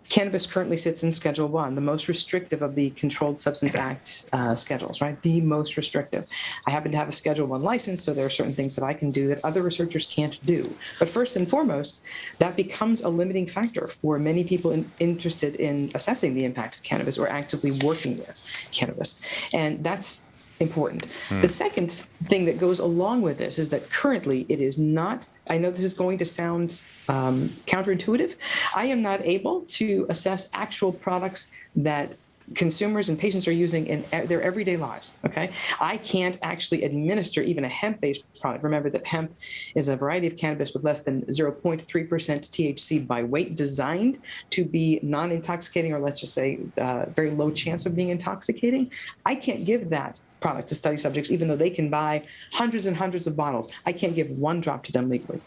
Cannabis currently sits in Schedule 1, the most restrictive of the Controlled Substance Act schedules, right? The most restrictive. I happen to have a Schedule 1 license, so there are certain things that I can do that other researchers can't do. But first and foremost, that becomes a limiting factor for many people interested in assessing the impact of cannabis or actively working with cannabis. And that's important. The second thing that goes along with this is that currently it is not, I know this is going to sound counterintuitive, I am not able to assess actual products that consumers and patients are using in their everyday lives, okay? I can't actually administer even a hemp-based product. Remember that hemp is a variety of cannabis with less than 0.3% THC by weight, designed to be non-intoxicating, or let's just say very low chance of being intoxicating. I can't give that product to study subjects, even though they can buy hundreds and hundreds of bottles. I can't give one drop to them legally.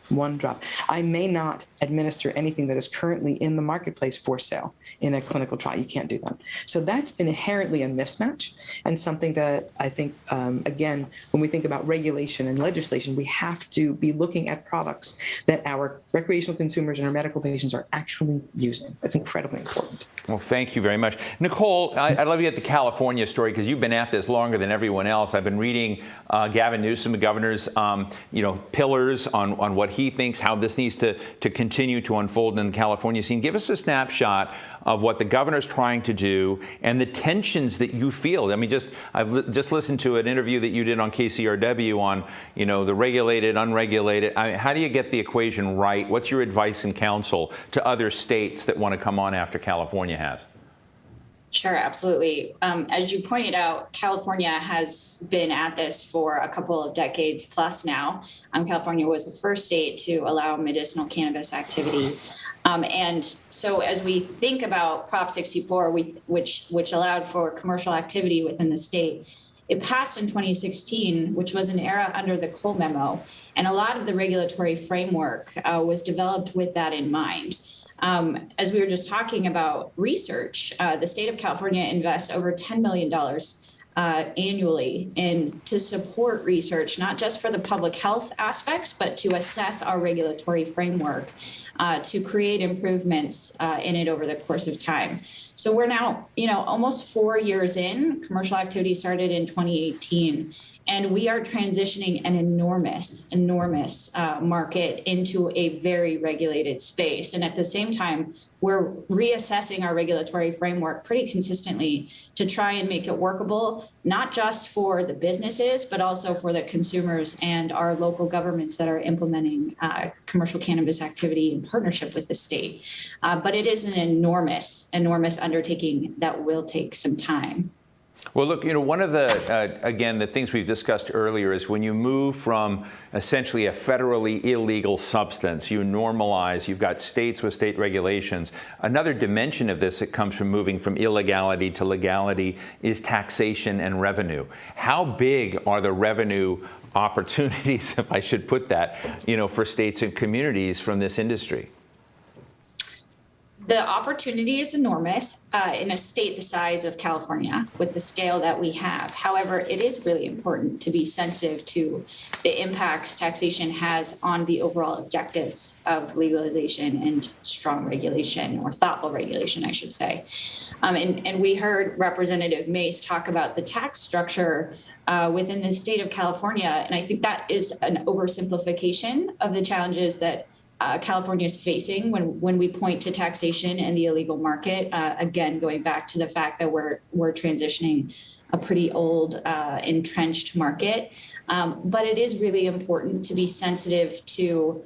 One drop. I may not administer anything that is currently in the marketplace for sale in a clinical trial. You can't do that. So that's inherently a mismatch, and something that I think, again, when we think about regulation and legislation, we have to be looking at products that our recreational consumers and our medical patients are actually using. That's incredibly important. Well, thank you very much. Nicole, I'd love to get the California story, because you've been at this longer than everyone else. I've been reading Gavin Newsom, the governor's pillars on what he thinks, how this needs to continue to unfold in the California scene. Give us a snapshot of what the governor's trying to do and the tensions that you feel. I mean, I've just listened to an interview that you did on KCRW on, the regulated, unregulated. I mean, how do you get the equation right? What's your advice and counsel to other states that want to come on after California has? Sure, absolutely. As you pointed out, California has been at this for a couple of decades plus now. California was the first state to allow medicinal cannabis activity. And so as we think about Prop 64, which allowed for commercial activity within the state, it passed in 2016, which was an era under the Cole Memo. And a lot of the regulatory framework was developed with that in mind. As we were just talking about research, the state of California invests over $10 million annually to support research, not just for the public health aspects, but to assess our regulatory framework, to create improvements in it over the course of time. So we're now, almost 4 years in. Commercial activity started in 2018. And we are transitioning an enormous market into a very regulated space. And at the same time, we're reassessing our regulatory framework pretty consistently to try and make it workable, not just for the businesses, but also for the consumers and our local governments that are implementing commercial cannabis activity in partnership with the state. But it is an enormous undertaking that will take some time. Well, look, one of the things we've discussed earlier is when you move from essentially a federally illegal substance, you normalize, you've got states with state regulations. Another dimension of this that comes from moving from illegality to legality is taxation and revenue. How big are the revenue opportunities, if I should put that, for states and communities from this industry? The opportunity is enormous in a state the size of California with the scale that we have. However, it is really important to be sensitive to the impacts taxation has on the overall objectives of legalization and strong regulation, or thoughtful regulation, I should say. And we heard Representative Mace talk about the tax structure within the state of California. And I think that is an oversimplification of the challenges that California is facing when we point to taxation and the illegal market. Again, going back to the fact that we're transitioning a pretty old, entrenched market. But it is really important to be sensitive to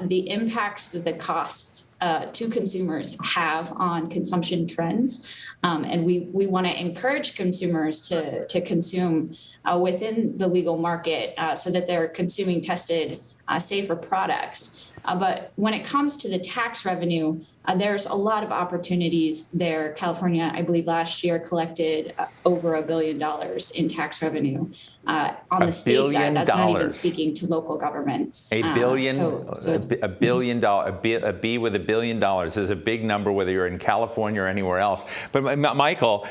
the impacts that the costs to consumers have on consumption trends. And we want to encourage consumers to consume within the legal market so that they're consuming tested, safer products. But when it comes to the tax revenue, There's a lot of opportunities there. California, I believe last year collected over $1 billion in tax revenue. On the state side, that's not even speaking to local governments. A billion, $1 billion, a B with $1 billion is a big number, whether you're in California or anywhere else. But Michael,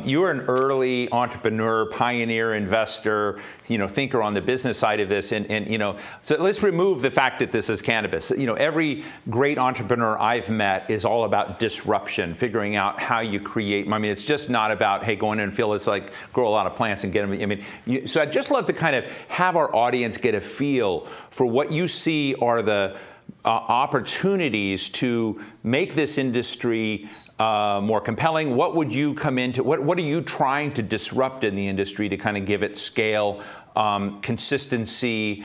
you're an early entrepreneur, pioneer, investor, thinker on the business side of this, and so let's remove the fact that this is cannabis. Every great entrepreneur I've met is all about disruption, figuring out how you create. I mean, it's just not about, hey, go in and feel it's like grow a lot of plants and get them. So I'd just love to kind of have our audience get a feel for what you see are the opportunities to make this industry more compelling. What would you come into? What are you trying to disrupt in the industry to kind of give it scale, consistency,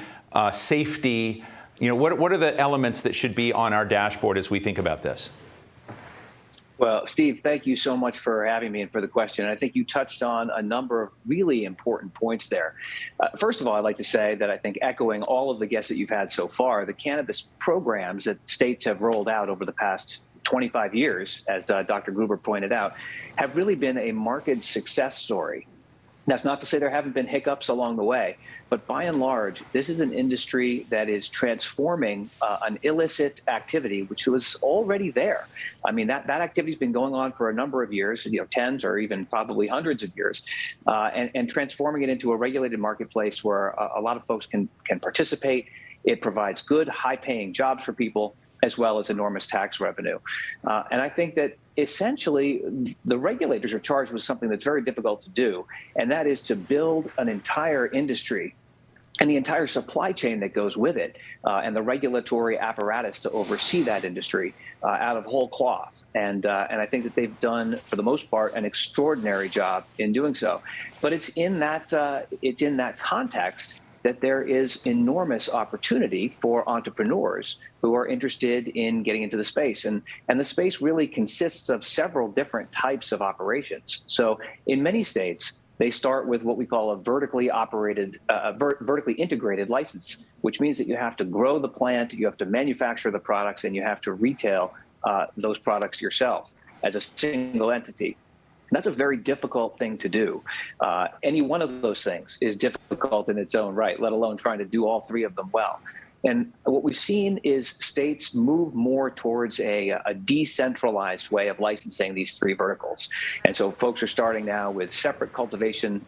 safety? What are the elements that should be on our dashboard as we think about this? Well, Steve, thank you so much for having me and for the question. I think you touched on a number of really important points there. First of all, I'd like to say that I think, echoing all of the guests that you've had so far, the cannabis programs that states have rolled out over the past 25 years, as Dr. Gruber pointed out, have really been a marked success story. That's not to say there haven't been hiccups along the way, but by and large, this is an industry that is transforming an illicit activity, which was already there. I mean, that activity has been going on for a number of years, tens or even probably hundreds of years, and transforming it into a regulated marketplace where a lot of folks can participate. It provides good, high-paying jobs for people, as well as enormous tax revenue. And I think that essentially the regulators are charged with something that's very difficult to do, and that is to build an entire industry and the entire supply chain that goes with it, and the regulatory apparatus to oversee that industry out of whole cloth. And I think that they've done, for the most part, an extraordinary job in doing so. But it's in that context that there is enormous opportunity for entrepreneurs who are interested in getting into the space. And the space really consists of several different types of operations. So in many states, they start with what we call a vertically integrated license, which means that you have to grow the plant, you have to manufacture the products, and you have to retail those products yourself as a single entity. That's a very difficult thing to do. Any one of those things is difficult in its own right, let alone trying to do all three of them well. And what we've seen is states move more towards a decentralized way of licensing these three verticals. And so folks are starting now with separate cultivation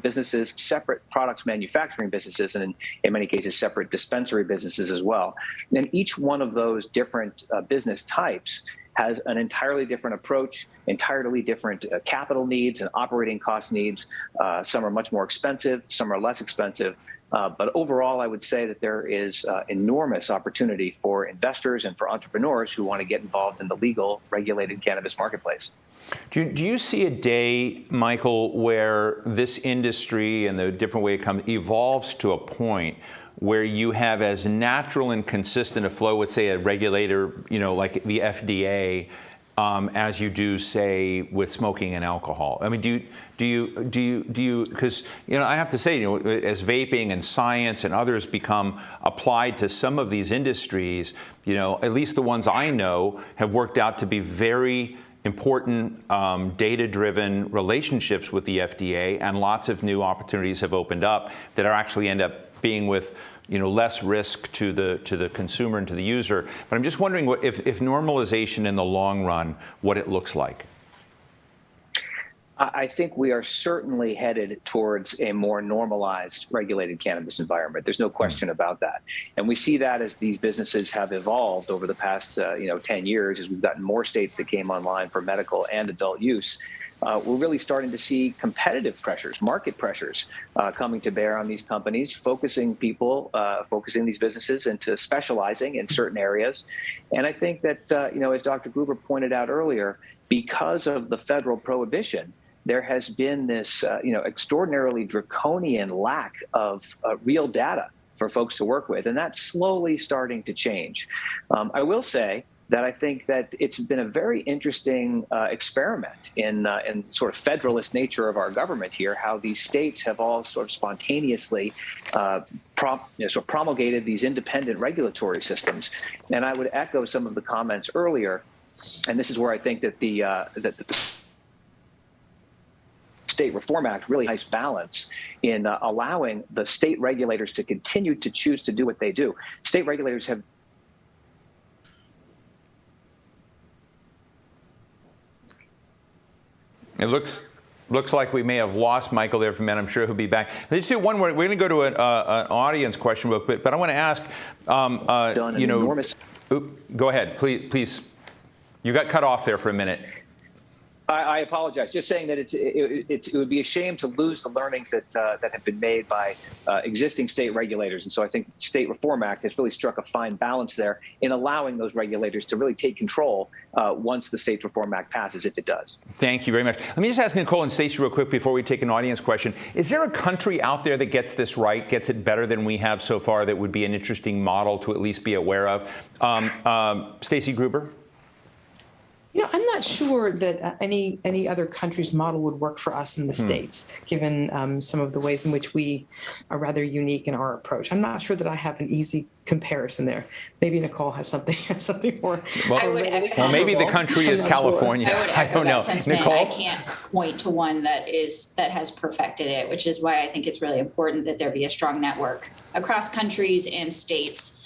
businesses, separate products manufacturing businesses, and in many cases, separate dispensary businesses as well. And each one of those different business types has an entirely different approach, entirely different capital needs and operating cost needs. Some are much more expensive, some are less expensive. But overall, I would say that there is enormous opportunity for investors and for entrepreneurs who want to get involved in the legal, regulated cannabis marketplace. Do you see a day, Michael, where this industry and the different way it comes evolves to a point where you have as natural and consistent a flow with, say, a regulator, like the FDA, as you do, say, with smoking and alcohol? I mean, do you? Because I have to say, as vaping and science and others become applied to some of these industries, at least the ones I know have worked out to be very important data-driven relationships with the FDA, and lots of new opportunities have opened up that are actually end up being with less risk to the consumer and to the user. But I'm just wondering if normalization in the long run, what it looks like. I think we are certainly headed towards a more normalized regulated cannabis environment. There's no question about that. And we see that as these businesses have evolved over the past 10 years, as we've gotten more states that came online for medical and adult use. We're really starting to see competitive pressures, market pressures coming to bear on these companies, focusing these businesses into specializing in certain areas. And I think that, as Dr. Gruber pointed out earlier, because of the federal prohibition, there has been this, extraordinarily draconian lack of real data for folks to work with. And that's slowly starting to change. I will say that I think that it's been a very interesting experiment in sort of federalist nature of our government here, how these states have all sort of spontaneously promulgated these independent regulatory systems. And I would echo some of the comments earlier And this is where I think that the State Reform Act really nice balance in allowing the state regulators to continue to choose to do what they do. State regulators have It looks like we may have lost Michael there for a minute. I'm sure he'll be back. Let's do one more. We're going to go to an audience question real quick, but I want to ask, go ahead, please. You got cut off there for a minute. I apologize. Just saying that it would be a shame to lose the learnings that have been made by existing state regulators. And so I think the State Reform Act has really struck a fine balance there in allowing those regulators to really take control once the State Reform Act passes, if it does. Thank you very much. Let me just ask Nicole and Stacey real quick before we take an audience question. Is there a country out there that gets this right, gets it better than we have so far, that would be an interesting model to at least be aware of? Stacey Gruber? I'm not sure that any other country's model would work for us in the States, given some of the ways in which we are rather unique in our approach. I'm not sure that I have an easy comparison there. Maybe Nicole has something more. Well, maybe the country is California. I don't know. Nicole? I can't point to one that has perfected it, which is why I think it's really important that there be a strong network across countries and states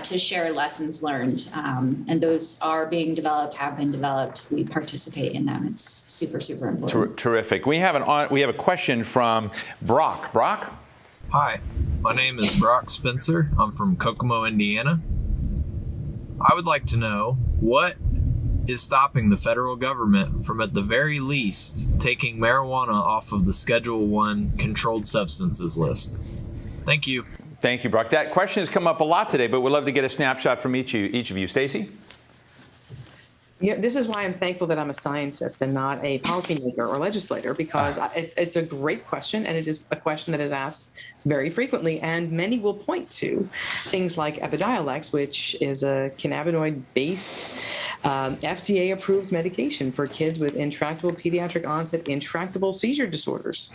to share lessons learned. And those are being developed, have been developed. We participate in them. It's super, super important. Terrific. We have a question from Brock. Brock? Hi, my name is Brock Spencer. I'm from Kokomo, Indiana. I would like to know what is stopping the federal government from, at the very least, taking marijuana off of the Schedule I controlled substances list. Thank you. Thank you, Brock. That question has come up a lot today, but we'd love to get a snapshot from each of you. Stacey? This is why I'm thankful that I'm a scientist and not a policymaker or legislator, because it's a great question, and it is a question that is asked very frequently, and many will point to things like Epidiolex, which is a cannabinoid-based FDA-approved medication for kids with intractable pediatric onset intractable seizure disorders.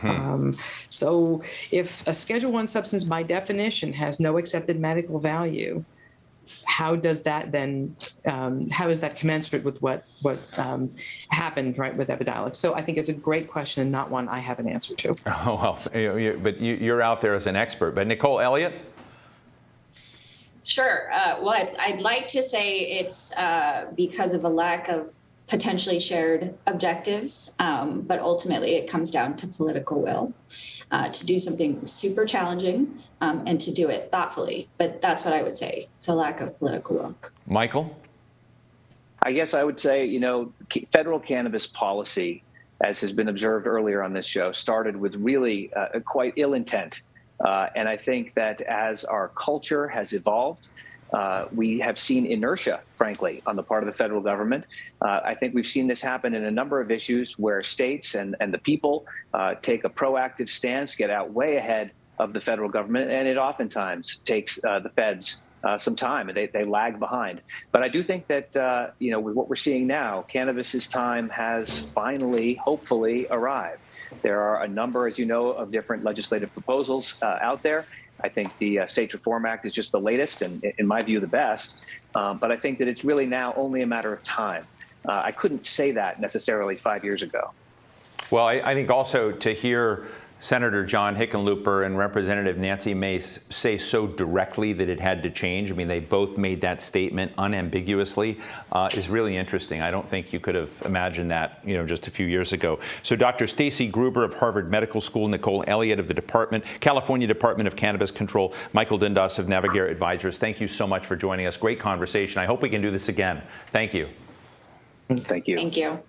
So if a Schedule I substance by definition has no accepted medical value, how does that then, how is that commensurate with what happened, right, with Epidiolex? So I think it's a great question and not one I have an answer to. Oh, well, but you're out there as an expert. But Nicole Elliott? Sure. Well, I'd like to say it's because of a lack of potentially shared objectives, but ultimately it comes down to political will to do something super challenging and to do it thoughtfully. But that's what I would say. It's a lack of political will. Michael? I guess I would say, federal cannabis policy, as has been observed earlier on this show, started with really quite ill intent. And I think that as our culture has evolved, we have seen inertia, frankly, on the part of the federal government. I think we've seen this happen in a number of issues where states and the people take a proactive stance, get out way ahead of the federal government, and it oftentimes takes the feds some time, and they lag behind. But I do think that, with what we're seeing now, cannabis's time has finally, hopefully, arrived. There are a number, as you know, of different legislative proposals out there. I think the State Reform Act is just the latest and, in my view, the best. But I think that it's really now only a matter of time. I couldn't say that necessarily 5 years ago. Well, I think also to hear Senator John Hickenlooper and Representative Nancy Mace say so directly that it had to change. I mean, they both made that statement unambiguously, is really interesting. I don't think you could have imagined that, just a few years ago. So Dr. Stacey Gruber of Harvard Medical School, Nicole Elliott of the California Department of Cannabis Control, Michael Dundas of Navigare Advisors, thank you so much for joining us. Great conversation. I hope we can do this again. Thank you. Thank you. Thank you.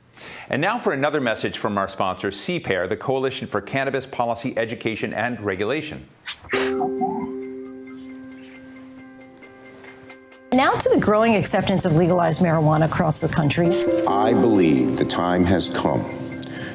And now for another message from our sponsor, CPAIR, the Coalition for Cannabis Policy, Education, and Regulation. Now to the growing acceptance of legalized marijuana across the country. I believe the time has come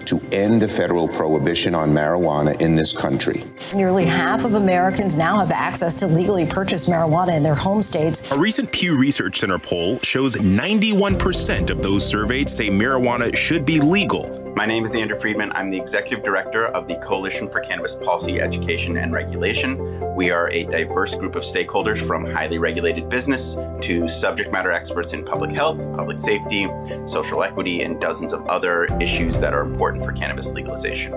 to end the federal prohibition on marijuana in this country. Nearly half of Americans now have access to legally purchased marijuana in their home states. A recent Pew Research Center poll shows 91% of those surveyed say marijuana should be legal My name is Andrew Friedman. I'm the Executive Director of the Coalition for Cannabis Policy, Education, and Regulation. We are a diverse group of stakeholders from highly regulated business to subject matter experts in public health, public safety, social equity, and dozens of other issues that are important for cannabis legalization.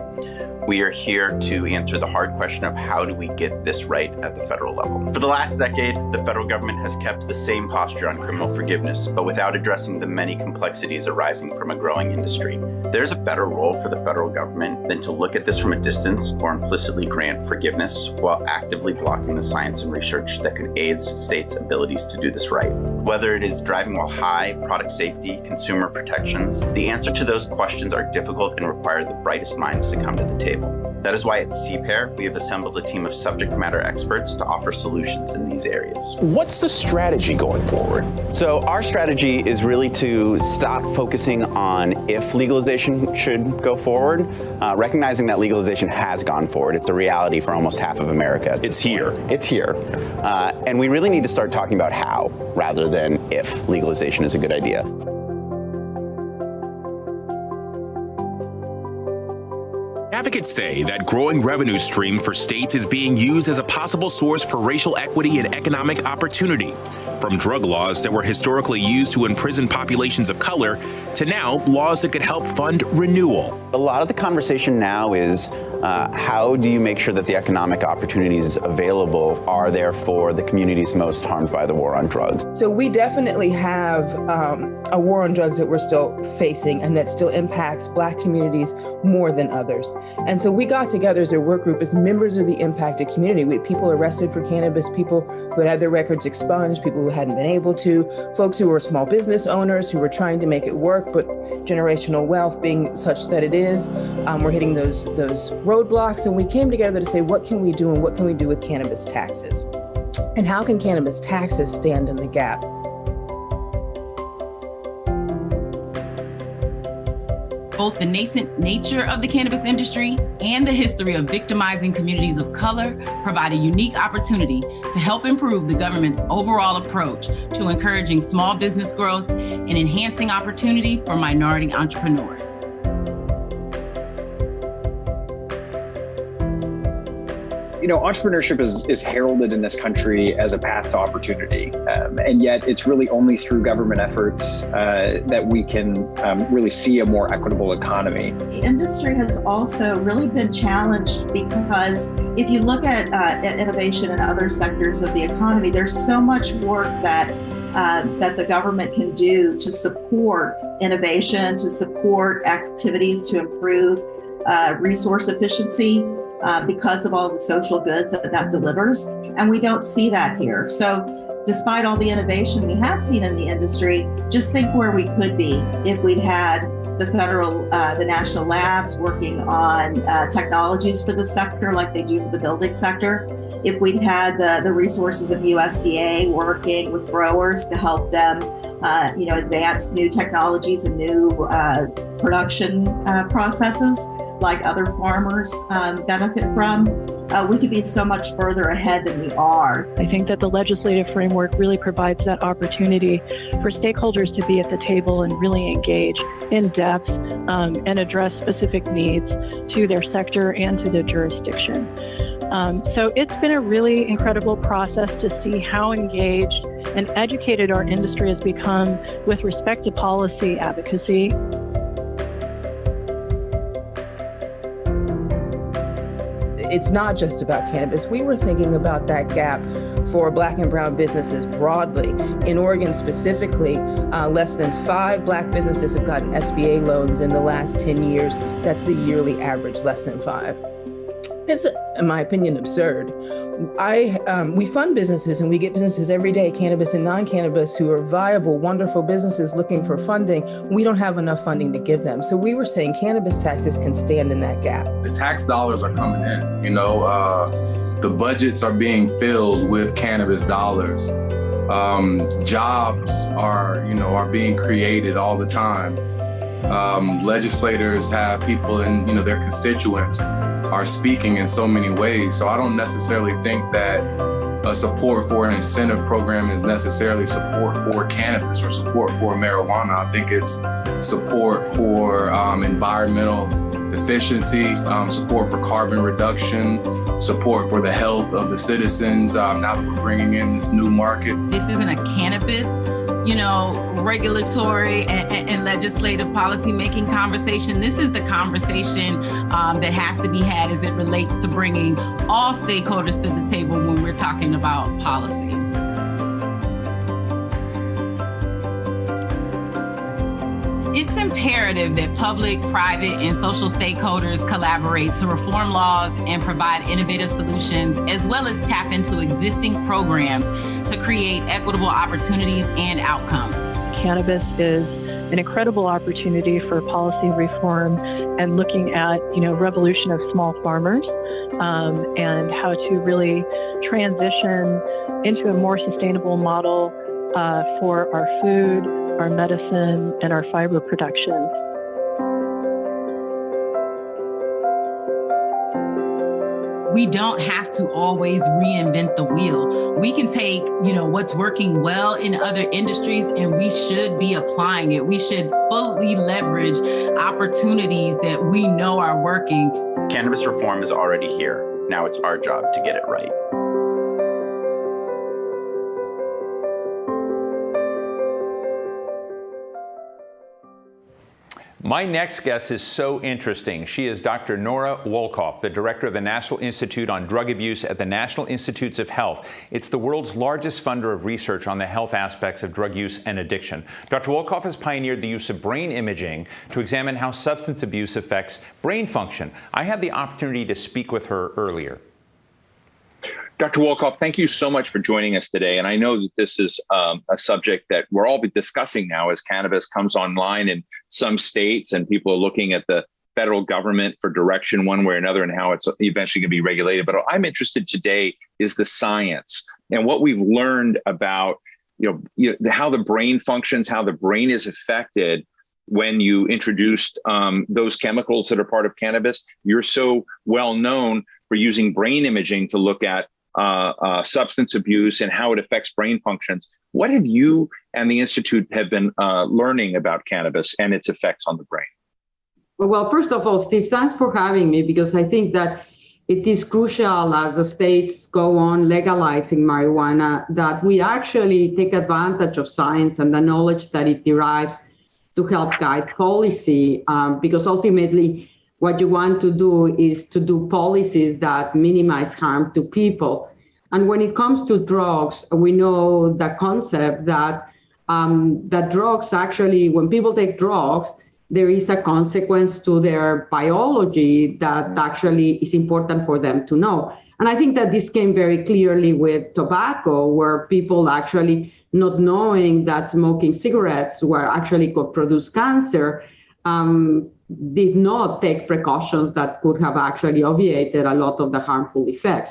We are here to answer the hard question of how do we get this right at the federal level. For the last decade, the federal government has kept the same posture on criminal forgiveness, but without addressing the many complexities arising from a growing industry. There's a better role for the federal government than to look at this from a distance or implicitly grant forgiveness while actively blocking the science and research that could aid states' abilities to do this right. Whether it is driving while high, product safety, consumer protections, the answer to those questions are difficult and require the brightest minds to come to the table. That is why at CPAIR, we have assembled a team of subject matter experts to offer solutions in these areas. What's the strategy going forward? So our strategy is really to stop focusing on if legalization should go forward, recognizing that legalization has gone forward. It's a reality for almost half of America. It's here. It's here. And we really need to start talking about how rather than if legalization is a good idea. Advocates say that growing revenue stream for states is being used as a possible source for racial equity and economic opportunity. From drug laws that were historically used to imprison populations of color to now laws that could help fund renewal. A lot of the conversation now is how do you make sure that the economic opportunities available are there for the communities most harmed by the war on drugs? So we definitely have a war on drugs that we're still facing and that still impacts Black communities more than others. And so we got together as a work group as members of the impacted community. We had people arrested for cannabis, people who had their records expunged, people who hadn't been able to, folks who were small business owners who were trying to make it work, but generational wealth being such that it is, we're hitting those roadblocks. And we came together to say, what can we do and what can we do with cannabis taxes? And how can cannabis taxes stand in the gap? Both the nascent nature of the cannabis industry and the history of victimizing communities of color provide a unique opportunity to help improve the government's overall approach to encouraging small business growth and enhancing opportunity for minority entrepreneurs. You know, entrepreneurship is heralded in this country as a path to opportunity. And yet it's really only through government efforts that we can really see a more equitable economy. The industry has also really been challenged because if you look at innovation in other sectors of the economy, there's so much work that the government can do to support innovation, to support activities to improve resource efficiency. Because of all the social goods that delivers. And we don't see that here. So despite all the innovation we have seen in the industry, just think where we could be if we'd had the national labs working on technologies for the sector like they do for the building sector. If we'd had the resources of USDA working with growers to help them advance new technologies and new production processes, like other farmers benefit from, we could be so much further ahead than we are. I think that the legislative framework really provides that opportunity for stakeholders to be at the table and really engage in depth and address specific needs to their sector and to the jurisdiction. So it's been a really incredible process to see how engaged and educated our industry has become with respect to policy advocacy. It's not just about cannabis. We were thinking about that gap for Black and brown businesses broadly. In Oregon specifically, less than 5 Black businesses have gotten SBA loans in the last 10 years. That's the yearly average, less than 5. It's, in my opinion, absurd. We fund businesses and we get businesses every day, cannabis and non-cannabis, who are viable, wonderful businesses looking for funding. We don't have enough funding to give them. So we were saying cannabis taxes can stand in that gap. The tax dollars are coming in, the budgets are being filled with cannabis dollars. Jobs are being created all the time. Legislators have people in, their constituents are speaking in so many ways. So I don't necessarily think that a support for an incentive program is necessarily support for cannabis or support for marijuana. I think it's support for environmental efficiency, support for carbon reduction, support for the health of the citizens. Now that we're bringing in this new market. This isn't a cannabis, regulatory and legislative policy making conversation. This is the conversation that has to be had as it relates to bringing all stakeholders to the table when we're talking about policy. It's imperative that public, private, and social stakeholders collaborate to reform laws and provide innovative solutions, as well as tap into existing programs to create equitable opportunities and outcomes. Cannabis is an incredible opportunity for policy reform and looking at, revolution of small farmers and how to really transition into a more sustainable model for our food, our medicine, and our fiber production. We don't have to always reinvent the wheel. We can take, what's working well in other industries, and we should be applying it. We should fully leverage opportunities that we know are working. Cannabis reform is already here. Now it's our job to get it right. My next guest is so interesting. She is Dr. Nora Wolkoff, the director of the National Institute on Drug Abuse at the National Institutes of Health. It's the world's largest funder of research on the health aspects of drug use and addiction. Dr. Wolkoff has pioneered the use of brain imaging to examine how substance abuse affects brain function. I had the opportunity to speak with her earlier. Dr. Wolkoff, thank you so much for joining us today. And I know that this is a subject that we're all discussing now as cannabis comes online in some states and people are looking at the federal government for direction one way or another and how it's eventually going to be regulated. But what I'm interested today is the science and what we've learned about how the brain functions, how the brain is affected when you introduced those chemicals that are part of cannabis. You're so well known for using brain imaging to look at substance abuse and how it affects brain functions. What have you and the Institute have been learning about cannabis and its effects on the brain? Well, first of all, Steve, thanks for having me, because I think that it is crucial as the states go on legalizing marijuana that we actually take advantage of science and the knowledge that it derives to help guide policy, because ultimately what you want to do is to do policies that minimize harm to people. And when it comes to drugs, we know the concept that that drugs actually, when people take drugs, there is a consequence to their biology that actually is important for them to know. And I think that this came very clearly with tobacco, where people actually not knowing that smoking cigarettes were actually could produce cancer, did not take precautions that could have actually obviated a lot of the harmful effects.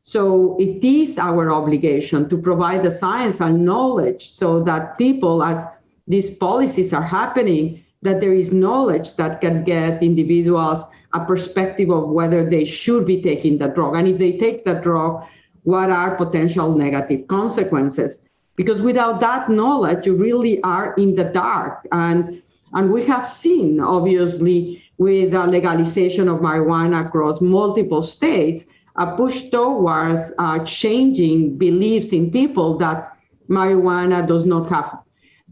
So it is our obligation to provide the science and knowledge so that people, as these policies are happening, that there is knowledge that can get individuals a perspective of whether they should be taking the drug. And if they take the drug, what are potential negative consequences? Because without that knowledge, you really are in the dark. And we have seen, obviously, with the legalization of marijuana across multiple states, a push towards changing beliefs in people that marijuana does not have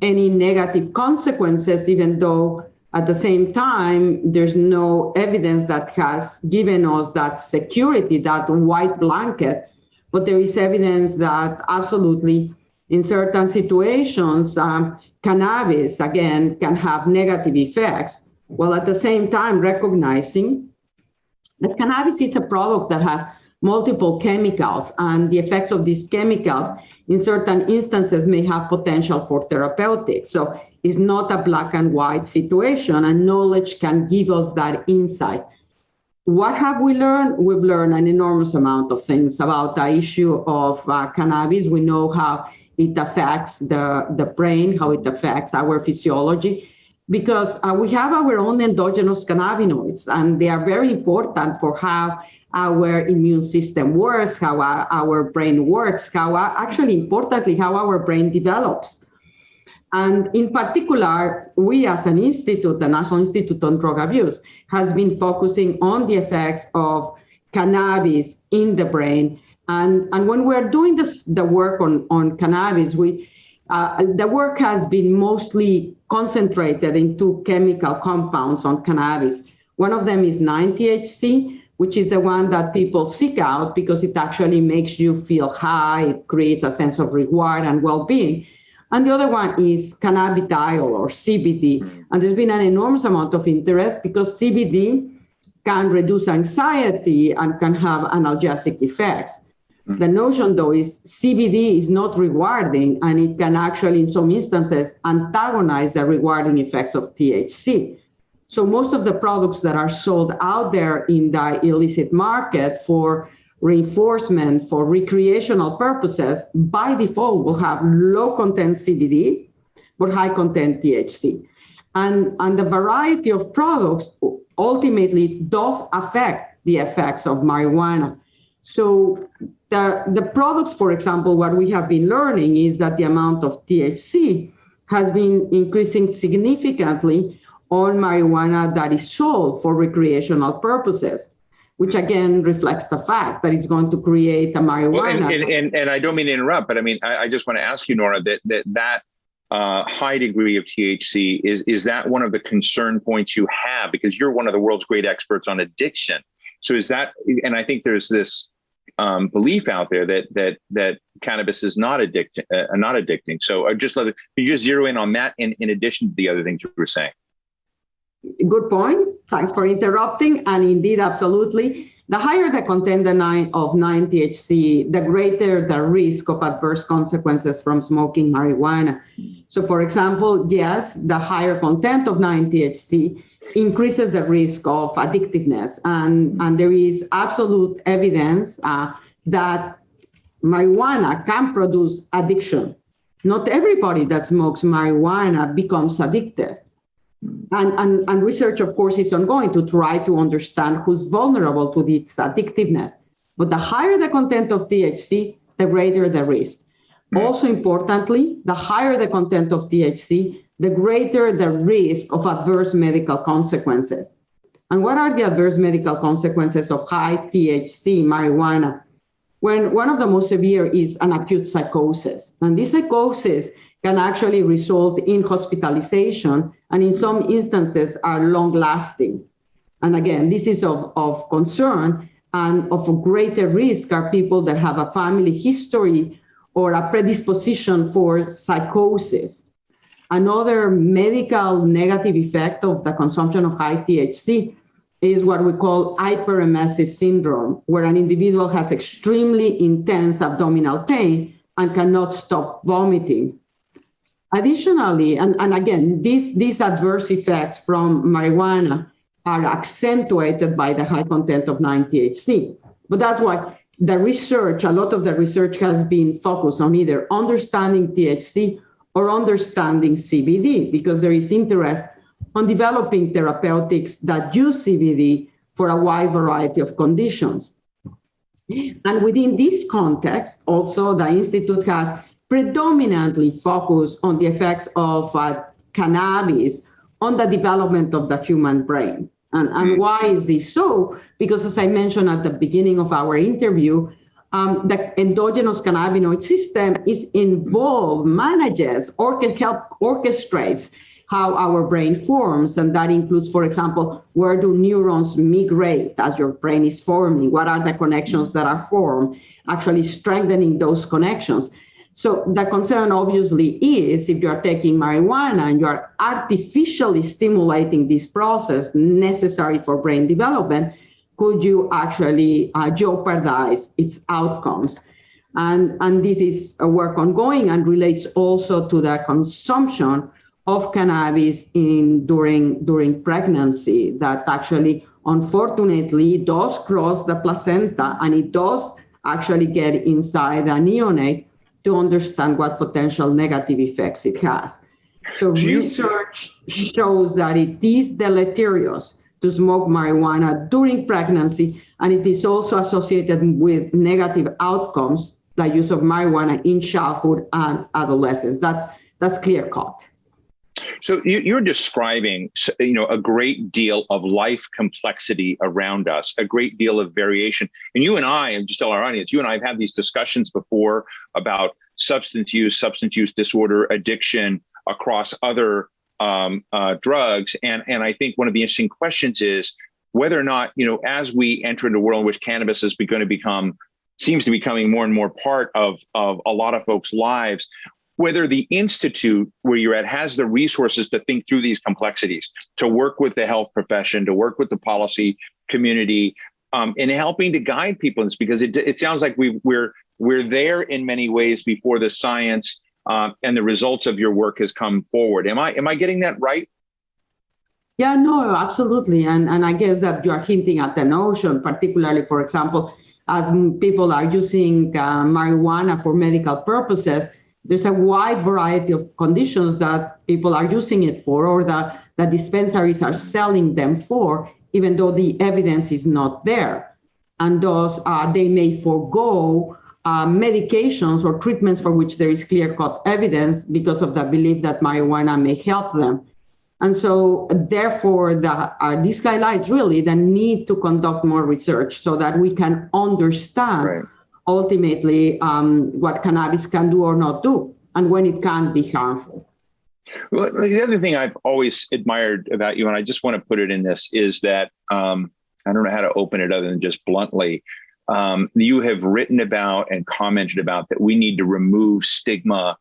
any negative consequences, even though at the same time, there's no evidence that has given us that security, that white blanket. But there is evidence that absolutely, in certain situations, cannabis, again, can have negative effects, while at the same time recognizing that cannabis is a product that has multiple chemicals, and the effects of these chemicals in certain instances may have potential for therapeutics. So it's not a black and white situation, and knowledge can give us that insight. What have we learned? We've learned an enormous amount of things about the issue of cannabis. We know how it affects the brain, how it affects our physiology. because we have our own endogenous cannabinoids, and they are very important for how our immune system works, how our brain works, actually importantly, how our brain develops. And in particular, we as an institute, the National Institute on Drug Abuse, has been focusing on the effects of cannabis in the brain. And when we're doing the work on cannabis, the work has been mostly concentrated in two chemical compounds on cannabis. One of them is 9-THC, which is the one that people seek out because it actually makes you feel high, it creates a sense of reward and well-being. And the other one is cannabidiol or CBD. And there's been an enormous amount of interest because CBD can reduce anxiety and can have analgesic effects. The notion, though, is CBD is not rewarding, and it can actually, in some instances, antagonize the rewarding effects of THC. So most of the products that are sold out there in the illicit market for reinforcement, for recreational purposes, by default will have low content CBD, but high content THC. And the variety of products ultimately does affect the effects of marijuana. So the products, for example, what we have been learning is that the amount of THC has been increasing significantly on marijuana that is sold for recreational purposes, which again reflects the fact that it's going to create a marijuana. Well, and I don't mean to interrupt, but I mean, I just want to ask you, Nora, that high degree of THC, is that one of the concern points you have? Because you're one of the world's great experts on addiction. So is that, and I think there's this belief out there that cannabis is not addicting. So I just love it. Can you just zero in on that in addition to the other things you were saying? Good point. Thanks for interrupting. And indeed, absolutely. The higher the content of 9-THC, the greater the risk of adverse consequences from smoking marijuana. So for example, yes, the higher content of 9-THC increases the risk of addictiveness. And there is absolute evidence that marijuana can produce addiction. Not everybody that smokes marijuana becomes addicted. And research, of course, is ongoing to try to understand who's vulnerable to its addictiveness. But the higher the content of THC, the greater the risk. Also importantly, the higher the content of THC, the greater the risk of adverse medical consequences. And what are the adverse medical consequences of high THC marijuana? When one of the most severe is an acute psychosis. And this psychosis can actually result in hospitalization, and in some instances are long-lasting. And again, this is of concern, and of a greater risk are people that have a family history or a predisposition for psychosis. Another medical negative effect of the consumption of high THC is what we call hyperemesis syndrome, where an individual has extremely intense abdominal pain and cannot stop vomiting. Additionally, and again, these adverse effects from marijuana are accentuated by the high content of 9-THC. But that's why the research, a lot of the research has been focused on either understanding THC or understanding CBD, because there is interest on developing therapeutics that use CBD for a wide variety of conditions. And within this context, also the Institute has predominantly focused on the effects of cannabis on the development of the human brain. And why is this so? Because as I mentioned at the beginning of our interview, the endogenous cannabinoid system is involved, manages, or can help orchestrates how our brain forms. And that includes, for example, where do neurons migrate as your brain is forming? What are the connections that are formed? Actually strengthening those connections. So the concern obviously is if you're taking marijuana and you're artificially stimulating this process necessary for brain development, could you actually jeopardize its outcomes? And this is a work ongoing and relates also to the consumption of cannabis during pregnancy that actually, unfortunately, does cross the placenta, and it does actually get inside the neonate to understand what potential negative effects it has. So research shows that it is deleterious to smoke marijuana during pregnancy, and it is also associated with negative outcomes, the use of marijuana in childhood and adolescence. That's clear cut. So you're describing, a great deal of life complexity around us, a great deal of variation. And you and I, and just tell our audience, you and I have had these discussions before about substance use disorder, addiction across other drugs. And I think one of the interesting questions is whether or not, as we enter into a world in which cannabis is going to seems to be becoming more and more part of a lot of folks' lives, whether the institute where you're at has the resources to think through these complexities, to work with the health profession, to work with the policy community, in helping to guide people in this, because it sounds like we're there in many ways before the science and the results of your work has come forward. Am I getting that right? Yeah, no, absolutely. And I guess that you are hinting at the notion, particularly, for example, as people are using marijuana for medical purposes, there's a wide variety of conditions that people are using it for, or that the dispensaries are selling them for, even though the evidence is not there. And thus, they may forego medications or treatments for which there is clear-cut evidence because of the belief that marijuana may help them. And so, therefore, these highlights really the need to conduct more research so that we can understand ultimately what cannabis can do or not do, and when it can be harmful. Well, the other thing I've always admired about you, and I just want to put it in this, is that I don't know how to open it other than just bluntly. You have written about and commented about that we need to remove stigma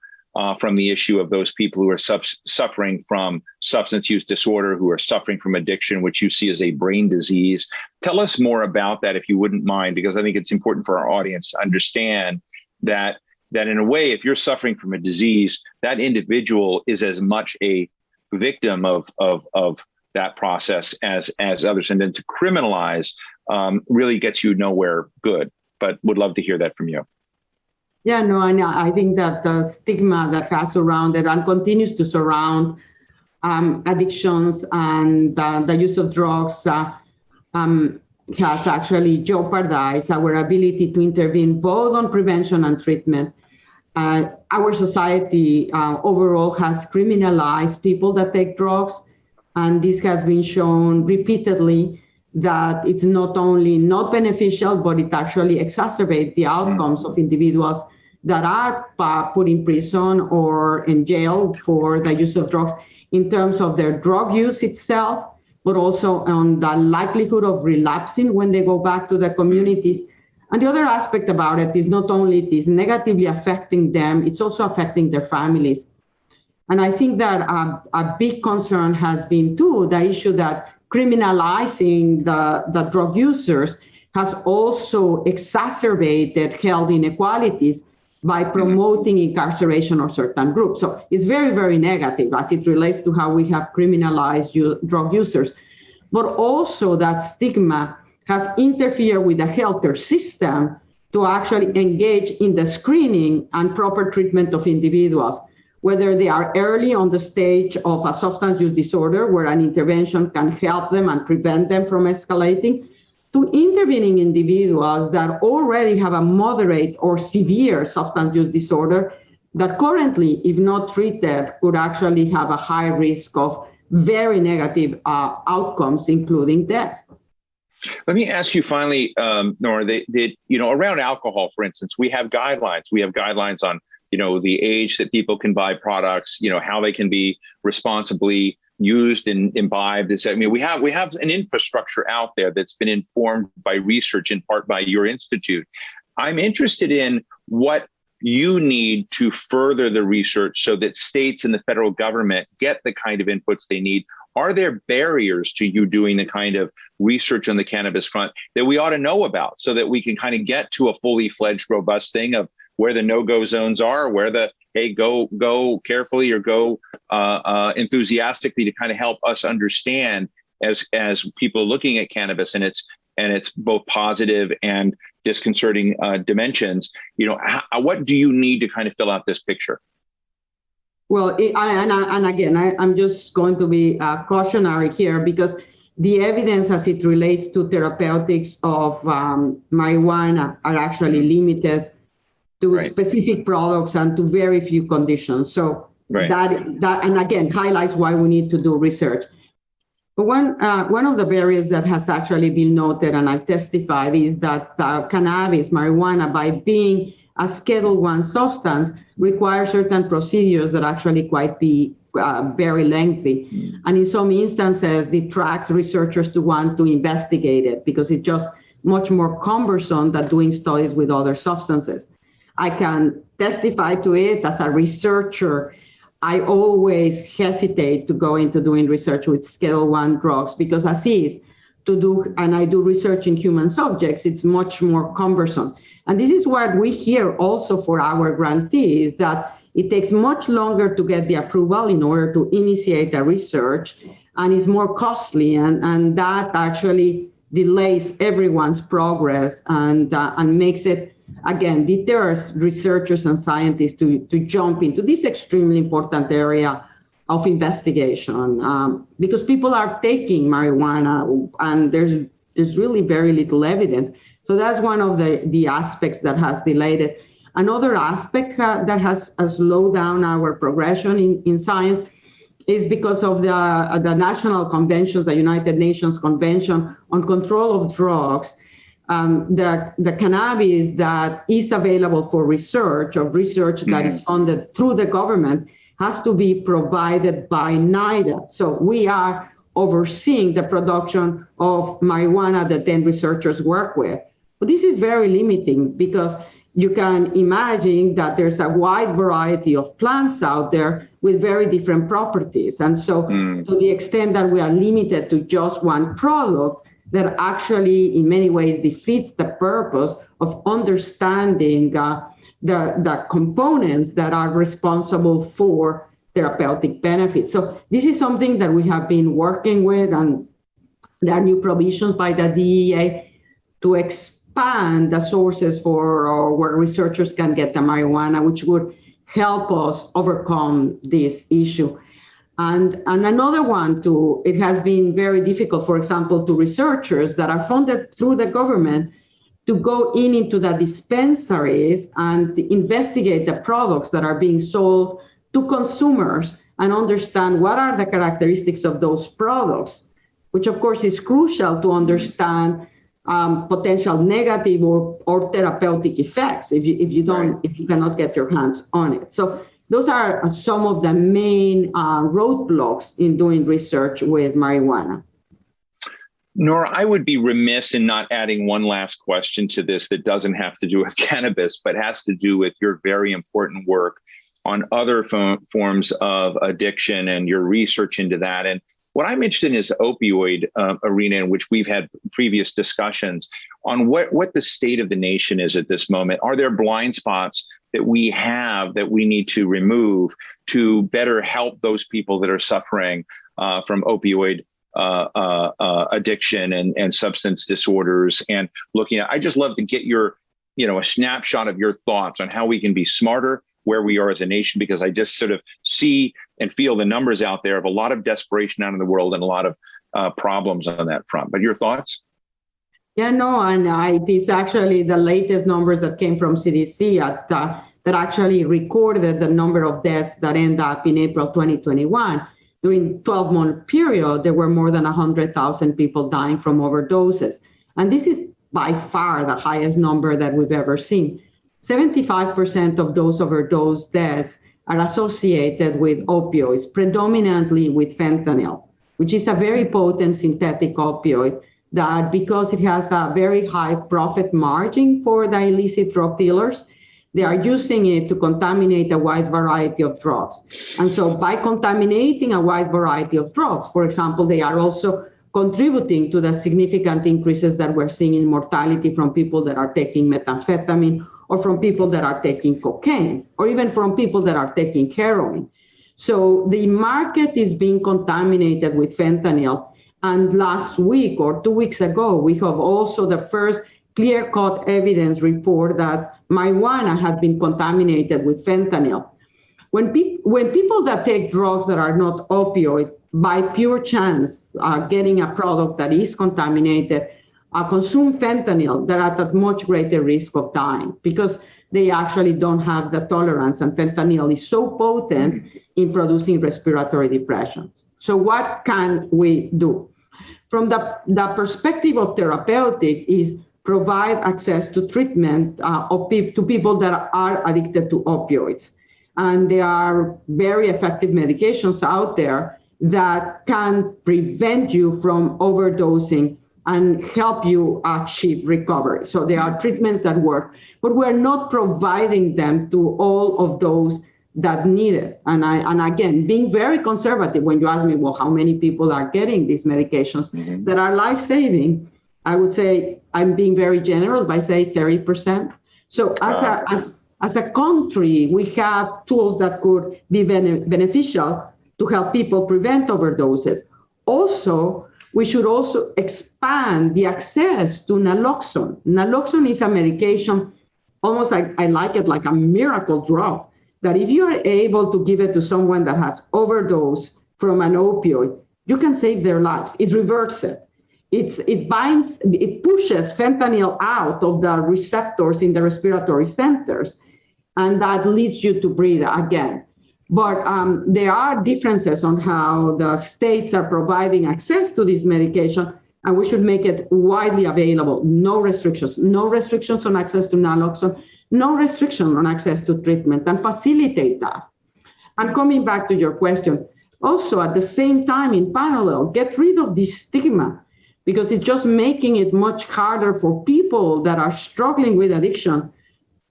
from the issue of those people who are suffering from substance use disorder, who are suffering from addiction, which you see as a brain disease. Tell us more about that, if you wouldn't mind, because I think it's important for our audience to understand that in a way, if you're suffering from a disease, that individual is as much a victim of that process as others. And then to criminalize really gets you nowhere good. But would love to hear that from you. Yeah, no, I think that the stigma that has surrounded and continues to surround addictions and the use of drugs has actually jeopardized our ability to intervene both on prevention and treatment. Our society overall has criminalized people that take drugs, and this has been shown repeatedly that it's not only not beneficial, but it actually exacerbates the outcomes of individuals that are put in prison or in jail for the use of drugs in terms of their drug use itself, but also on the likelihood of relapsing when they go back to the communities. And the other aspect about it is not only it is negatively affecting them, it's also affecting their families. And I think that a big concern has been, too, the issue that criminalizing the drug users has also exacerbated health inequalities by promoting incarceration of certain groups. So it's very, very negative as it relates to how we have criminalized drug users. But also that stigma has interfered with the healthcare system to actually engage in the screening and proper treatment of individuals, whether they are early on the stage of a substance use disorder where an intervention can help them and prevent them from escalating, to intervening individuals that already have a moderate or severe substance use disorder that currently, if not treated, could actually have a high risk of very negative outcomes, including death. Let me ask you finally, Nora, that around alcohol, for instance, we have guidelines. We have guidelines on the age that people can buy products, how they can be responsibly used and imbibed. I mean, we have an infrastructure out there that's been informed by research, in part by your institute. I'm interested in what you need to further the research so that states and the federal government get the kind of inputs they need. Are there barriers to you doing the kind of research on the cannabis front that we ought to know about so that we can kind of get to a fully fledged, robust thing of where the no-go zones are, where the, hey, go carefully or go enthusiastically, to kind of help us understand as people looking at cannabis and its both positive and disconcerting dimensions, what do you need to kind of fill out this picture? Well, I'm just going to be cautionary here because the evidence as it relates to therapeutics of marijuana are actually limited to specific products and to very few conditions. So that and again highlights why we need to do research. But one of the barriers that has actually been noted, and I've testified, is that cannabis, marijuana, by being a Schedule I substance, requires certain procedures that actually quite be very lengthy. And in some instances, detracts researchers to want to investigate it because it's just much more cumbersome than doing studies with other substances. I can testify to it as a researcher. I always hesitate to go into doing research with Schedule I drugs because as is to do, and I do research in human subjects, it's much more cumbersome. And this is what we hear also for our grantees, that it takes much longer to get the approval in order to initiate a research, and it's more costly, and that actually delays everyone's progress and makes it, again, deters researchers and scientists to jump into this extremely important area of investigation because people are taking marijuana and there's really very little evidence. So that's one of the aspects that has delayed it. Another aspect that has slowed down our progression in science is because of the national conventions, the United Nations Convention on Control of Drugs. The cannabis that is available for research that is funded through the government has to be provided by NIDA. So we are overseeing the production of marijuana that then researchers work with. But this is very limiting because you can imagine that there's a wide variety of plants out there with very different properties. And so to the extent that we are limited to just one product, that actually in many ways defeats the purpose of understanding the components that are responsible for therapeutic benefits. So this is something that we have been working with, and there are new provisions by the DEA to expand the sources for where researchers can get the marijuana, which would help us overcome this issue. And another one too, it has been very difficult, for example, to researchers that are funded through the government to go into the dispensaries and investigate the products that are being sold to consumers and understand what are the characteristics of those products, which of course is crucial to understand potential negative or therapeutic effects if you cannot get your hands on it. So those are some of the main roadblocks in doing research with marijuana. Nora, I would be remiss in not adding one last question to this that doesn't have to do with cannabis, but has to do with your very important work on other forms of addiction and your research into that. And what I'm interested in is the opioid arena, in which we've had previous discussions on what the state of the nation is at this moment. Are there blind spots that we have that we need to remove to better help those people that are suffering from opioid addiction and substance disorders? And looking at, I just love to get your, a snapshot of your thoughts on how we can be smarter where we are as a nation, because I just sort of see and feel the numbers out there of a lot of desperation out in the world and a lot of problems on that front. But your thoughts? Yeah, no, and it is actually the latest numbers that came from CDC that actually recorded the number of deaths that end up in April 2021. During 12-month period, there were more than 100,000 people dying from overdoses. And this is by far the highest number that we've ever seen. 75% of those overdose deaths are associated with opioids, predominantly with fentanyl, which is a very potent synthetic opioid that, because it has a very high profit margin for the illicit drug dealers, they are using it to contaminate a wide variety of drugs. And so by contaminating a wide variety of drugs, for example, they are also contributing to the significant increases that we're seeing in mortality from people that are taking methamphetamine, or from people that are taking cocaine, or even from people that are taking heroin. So the market is being contaminated with fentanyl. And last week or 2 weeks ago, we have also the first clear-cut evidence report that marijuana had been contaminated with fentanyl. When when people that take drugs that are not opioid, by pure chance, getting a product that is contaminated, consume fentanyl, they're at a much greater risk of dying because they actually don't have the tolerance, and fentanyl is so potent in producing respiratory depression. So what can we do? From the perspective of therapeutic is provide access to treatment to people that are addicted to opioids. And there are very effective medications out there that can prevent you from overdosing and help you achieve recovery. So there are treatments that work, but we're not providing them to all of those that need it. And again, being very conservative when you ask me, well, how many people are getting these medications that are life-saving? I would say I'm being very generous by saying 30%. So as a country, we have tools that could be beneficial to help people prevent overdoses. Also, we should also expand the access to naloxone. Naloxone is a medication, almost like I like it like a miracle drug, that if you are able to give it to someone that has overdosed from an opioid, you can save their lives. It reverts it. It pushes fentanyl out of the receptors in the respiratory centers, and that leads you to breathe again. But there are differences on how the states are providing access to this medication, and we should make it widely available. No restrictions on access to naloxone, no restriction on access to treatment, and facilitate that. And coming back to your question, also at the same time, in parallel, get rid of this stigma, because it's just making it much harder for people that are struggling with addiction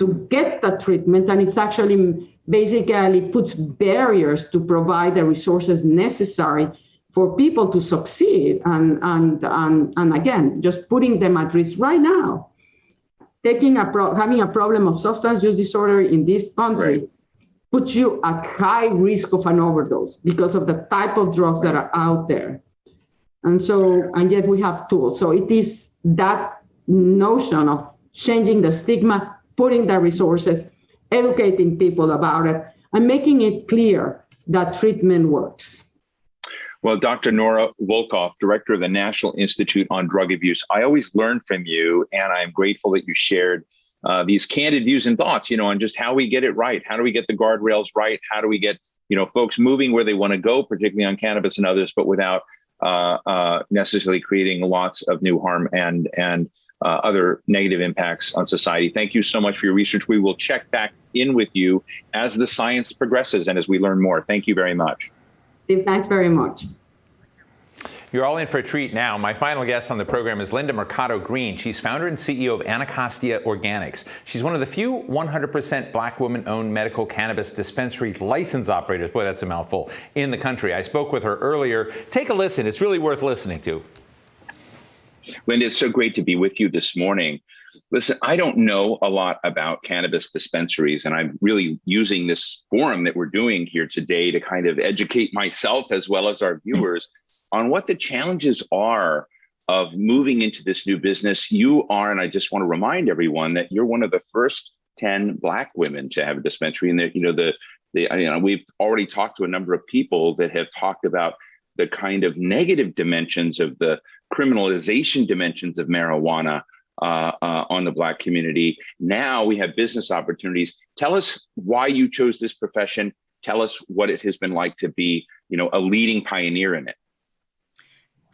to get the treatment, and it's actually basically puts barriers to provide the resources necessary for people to succeed. And again, just putting them at risk right now. Having a problem of substance use disorder in this country puts you at high risk of an overdose because of the type of drugs that are out there. And yet we have tools. So it is that notion of changing the stigma, putting the resources, educating people about it, and making it clear that treatment works. Well, Dr. Nora Volkow, Director of the National Institute on Drug Abuse, I always learn from you, and I'm grateful that you shared these candid views and thoughts, on just how we get it right. How do we get the guardrails right? How do we get, folks moving where they want to go, particularly on cannabis and others, but without necessarily creating lots of new harm and other negative impacts on society. Thank you so much for your research. We will check back in with you as the science progresses and as we learn more. Thank you very much. Steve, thanks very much. You're all in for a treat now. My final guest on the program is Linda Mercado Green. She's founder and CEO of Anacostia Organics. She's one of the few 100% Black woman-owned medical cannabis dispensary license operators, boy, that's a mouthful, in the country. I spoke with her earlier. Take a listen. It's really worth listening to. Linda, it's so great to be with you this morning. Listen, I don't know a lot about cannabis dispensaries, and I'm really using this forum that we're doing here today to kind of educate myself as well as our viewers on what the challenges are of moving into this new business. You are, and I just want to remind everyone that you're one of the first 10 Black women to have a dispensary. And we've already talked to a number of people that have talked about the kind of negative dimensions of the criminalization dimensions of marijuana on the Black community. Now we have business opportunities. Tell us why you chose this profession. Tell us what it has been like to be, a leading pioneer in it.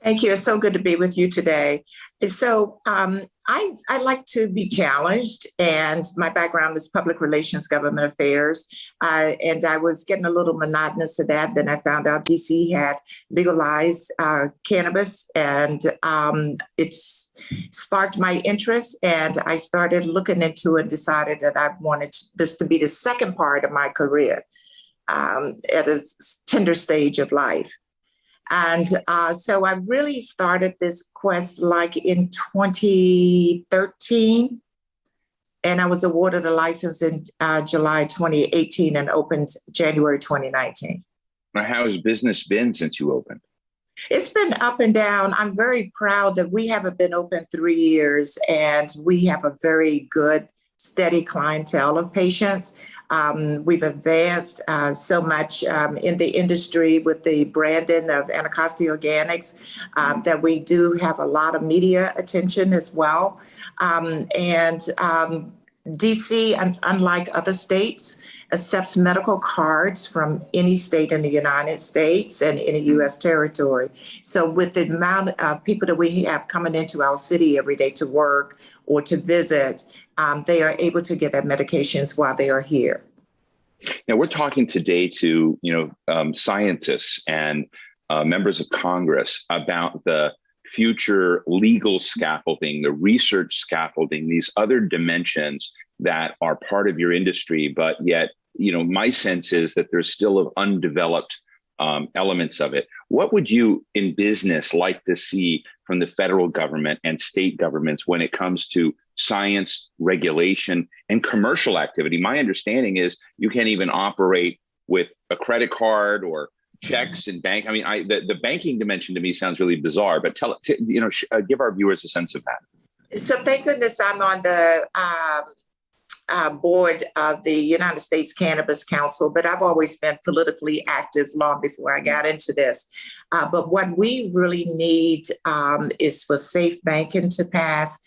Thank you. It's so good to be with you today. So I like to be challenged, and my background is public relations, government affairs, and I was getting a little monotonous to that. Then I found out DC had legalized cannabis, and it's sparked my interest, and I started looking into it and decided that I wanted this to be the second part of my career at a tender stage of life. And so I really started this quest like in 2013, and I was awarded a license in July 2018 and opened January 2019. Now, how has business been since you opened? It's been up and down. I'm very proud that we haven't been open 3 years, and we have a very good steady clientele of patients. We've advanced so much in the industry with the branding of Anacostia Organics that we do have a lot of media attention as well. DC, unlike other states, accepts medical cards from any state in the United States and any U.S. territory. So with the amount of people that we have coming into our city every day to work or to visit, they are able to get their medications while they are here. Now, we're talking today to scientists and members of Congress about the future legal scaffolding, the research scaffolding, these other dimensions that are part of your industry, but yet, my sense is that there's still undeveloped elements of it. What would you in business like to see from the federal government and state governments when it comes to science, regulation, and commercial activity? My understanding is you can't even operate with a credit card or checks and bank. I mean, the banking dimension to me sounds really bizarre, but give our viewers a sense of that. So thank goodness I'm on the board of the United States Cannabis Council, but I've always been politically active long before I got into this. But what we really need is for safe banking to pass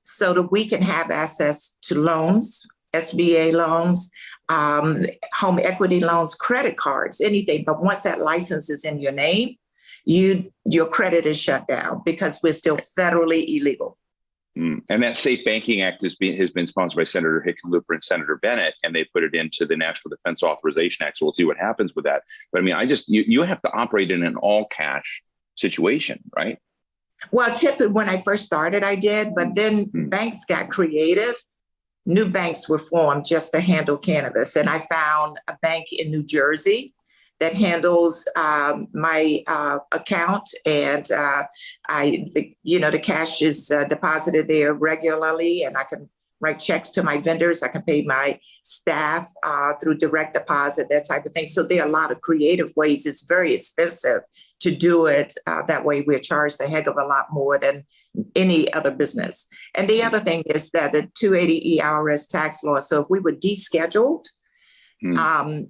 so that we can have access to loans, SBA loans, home equity loans, credit cards, anything. But once that license is in your name, your credit is shut down because we're still federally illegal. And that Safe Banking Act has been sponsored by Senator Hickenlooper and Senator Bennett, and they put it into the National Defense Authorization Act. So we'll see what happens with that. But I mean, you have to operate in an all cash situation, right? Well, typically when I first started, I did, but then banks got creative. New banks were formed just to handle cannabis. And I found a bank in New Jersey that handles my account, and the cash is deposited there regularly, and I can write checks to my vendors. I can pay my staff through direct deposit, that type of thing. So there are a lot of creative ways. It's very expensive to do it that way. We're charged a heck of a lot more than any other business. And the other thing is that the 280E IRS tax law. So if we were descheduled,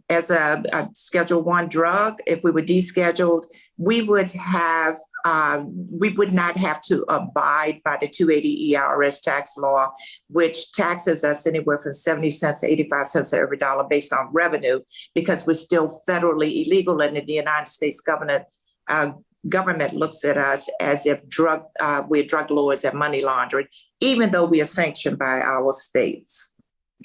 as a Schedule I drug, if we were descheduled, we would not have to abide by the 280E IRS tax law, which taxes us anywhere from 70 cents to 85 cents of every dollar based on revenue, because we're still federally illegal, and the United States government looks at us as if we're drug lords and money laundering, even though we are sanctioned by our states.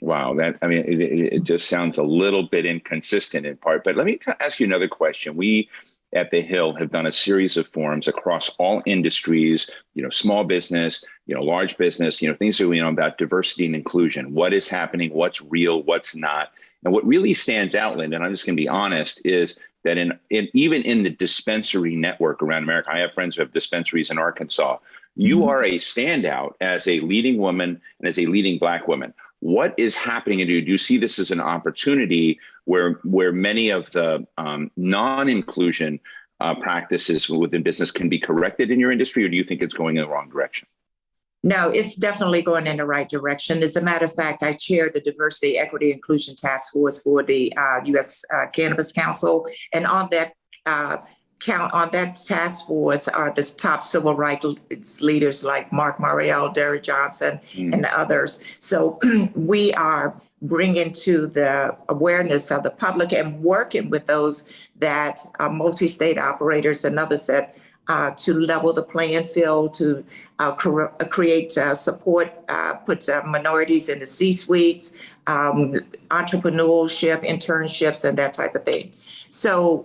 Wow, it just sounds a little bit inconsistent in part. But let me ask you another question. We at the Hill have done a series of forums across all industries, small business, large business, things that we know about diversity and inclusion. What is happening? What's real? What's not? And what really stands out, Linda, and I'm just going to be honest, is that even in the dispensary network around America, I have friends who have dispensaries in Arkansas. You are a standout as a leading woman and as a leading Black woman. What is happening? And do you see this as an opportunity where many of the non-inclusion practices within business can be corrected in your industry, or do you think it's going in the wrong direction? No, it's definitely going in the right direction. As a matter of fact, I chair the Diversity, Equity, Inclusion Task Force for the U.S. Cannabis Council, and on that task force are the top civil rights leaders like Mark Morial, Derek Johnson, and others. So we are bringing to the awareness of the public and working with those that are multi-state operators and others that to level the playing field, to create support, put minorities in the C-suites, entrepreneurship, internships, and that type of thing. So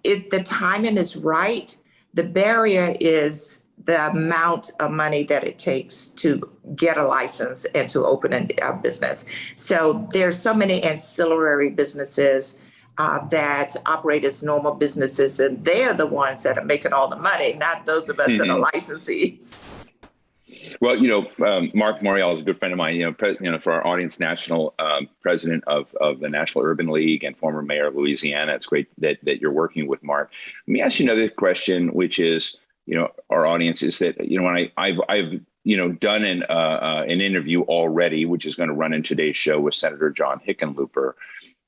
the timing is right. The barrier is the amount of money that it takes to get a license and to open a business. So there's so many ancillary businesses that operate as normal businesses, and they're the ones that are making all the money, not those of us that are licensees. Well, Mark Morial is a good friend of mine, for our audience, national president of the National Urban League and former mayor of Louisiana. It's great that you're working with Mark. Let me ask you another question, which is, our audience is that, when I've done an interview already, which is going to run in today's show with Senator John Hickenlooper.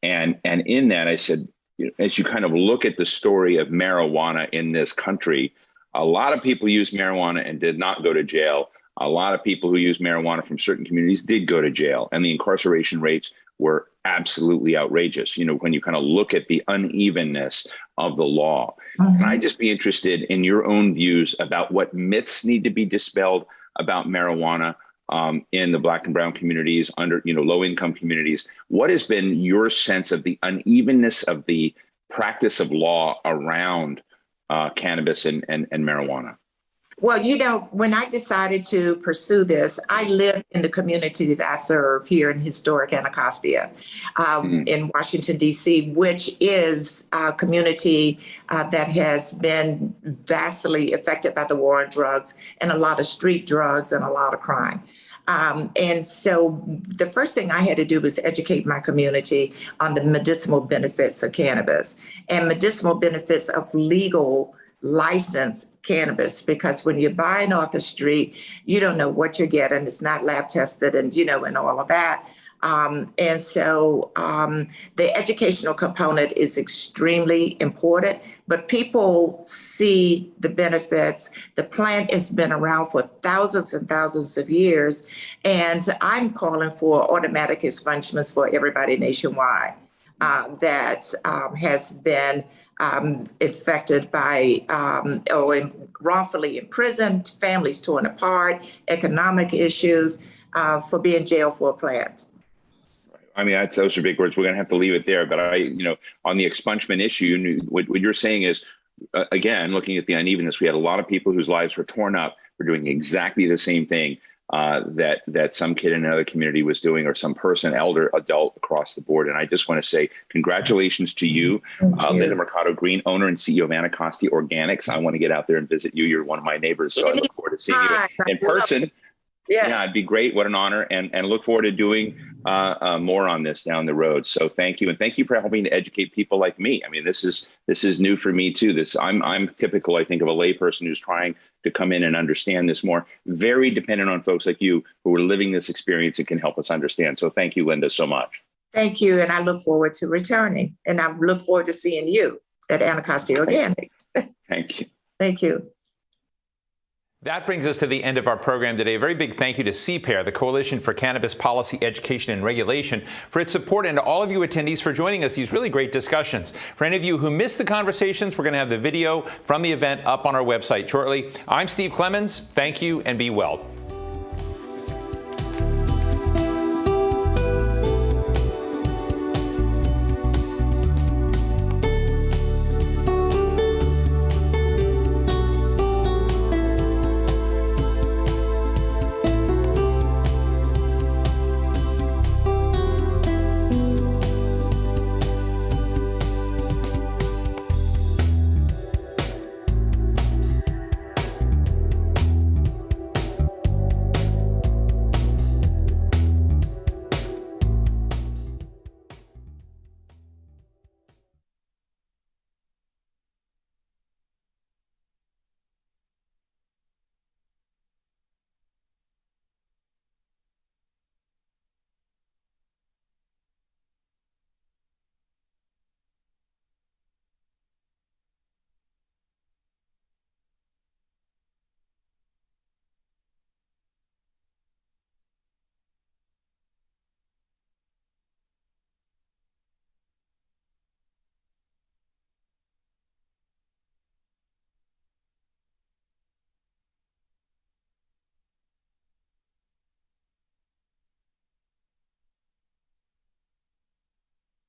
And in that, I said, as you kind of look at the story of marijuana in this country, a lot of people use marijuana and did not go to jail. A lot of people who use marijuana from certain communities did go to jail, and the incarceration rates were absolutely outrageous. When you kind of look at the unevenness of the law. And I'd just be interested in your own views about what myths need to be dispelled about marijuana in the Black and brown communities, under low income communities. What has been your sense of the unevenness of the practice of law around cannabis and marijuana? Well, when I decided to pursue this, I live in the community that I serve here in historic Anacostia in Washington, D.C., which is a community that has been vastly affected by the war on drugs and a lot of street drugs and a lot of crime. And so the first thing I had to do was educate my community on the medicinal benefits of cannabis and medicinal benefits of legal licensed cannabis, because when you're buying off the street, you don't know what you're getting. It's not lab tested and all of that. And so the educational component is extremely important, but people see the benefits. The plant has been around for thousands and thousands of years, and I'm calling for automatic expungements for everybody nationwide that has been affected by or wrongfully imprisoned, families torn apart, economic issues for being jailed for a plant. I mean, those are big words. We're going to have to leave it there. But on the expungement issue, what you're saying is, again, looking at the unevenness, we had a lot of people whose lives were torn up for doing exactly the same thing that some kid in another community was doing, or some person, elder, adult across the board. And I just want to say congratulations to you, Linda Mercado Green, owner and CEO of Anacostia Organics. I want to get out there and visit you. You're one of my neighbors, so I look forward to seeing you in person. Yes. Yeah, it'd be great. What an honor, and look forward to doing more on this down the road. So thank you, and thank you for helping to educate people like me. I mean, this is new for me too. I'm typical, I think, of a layperson who's trying to come in and understand this more. Very dependent on folks like you who are living this experience and can help us understand. So thank you, Linda, so much. Thank you, and I look forward to returning, and I look forward to seeing you at Anacostia Organic. Thank you. Thank you. That brings us to the end of our program today. A very big thank you to CPAIR, the Coalition for Cannabis Policy, Education, and Regulation, for its support, and to all of you attendees for joining us. These really great discussions. For any of you who missed the conversations, we're going to have the video from the event up on our website shortly. I'm Steve Clemens. Thank you, and be well.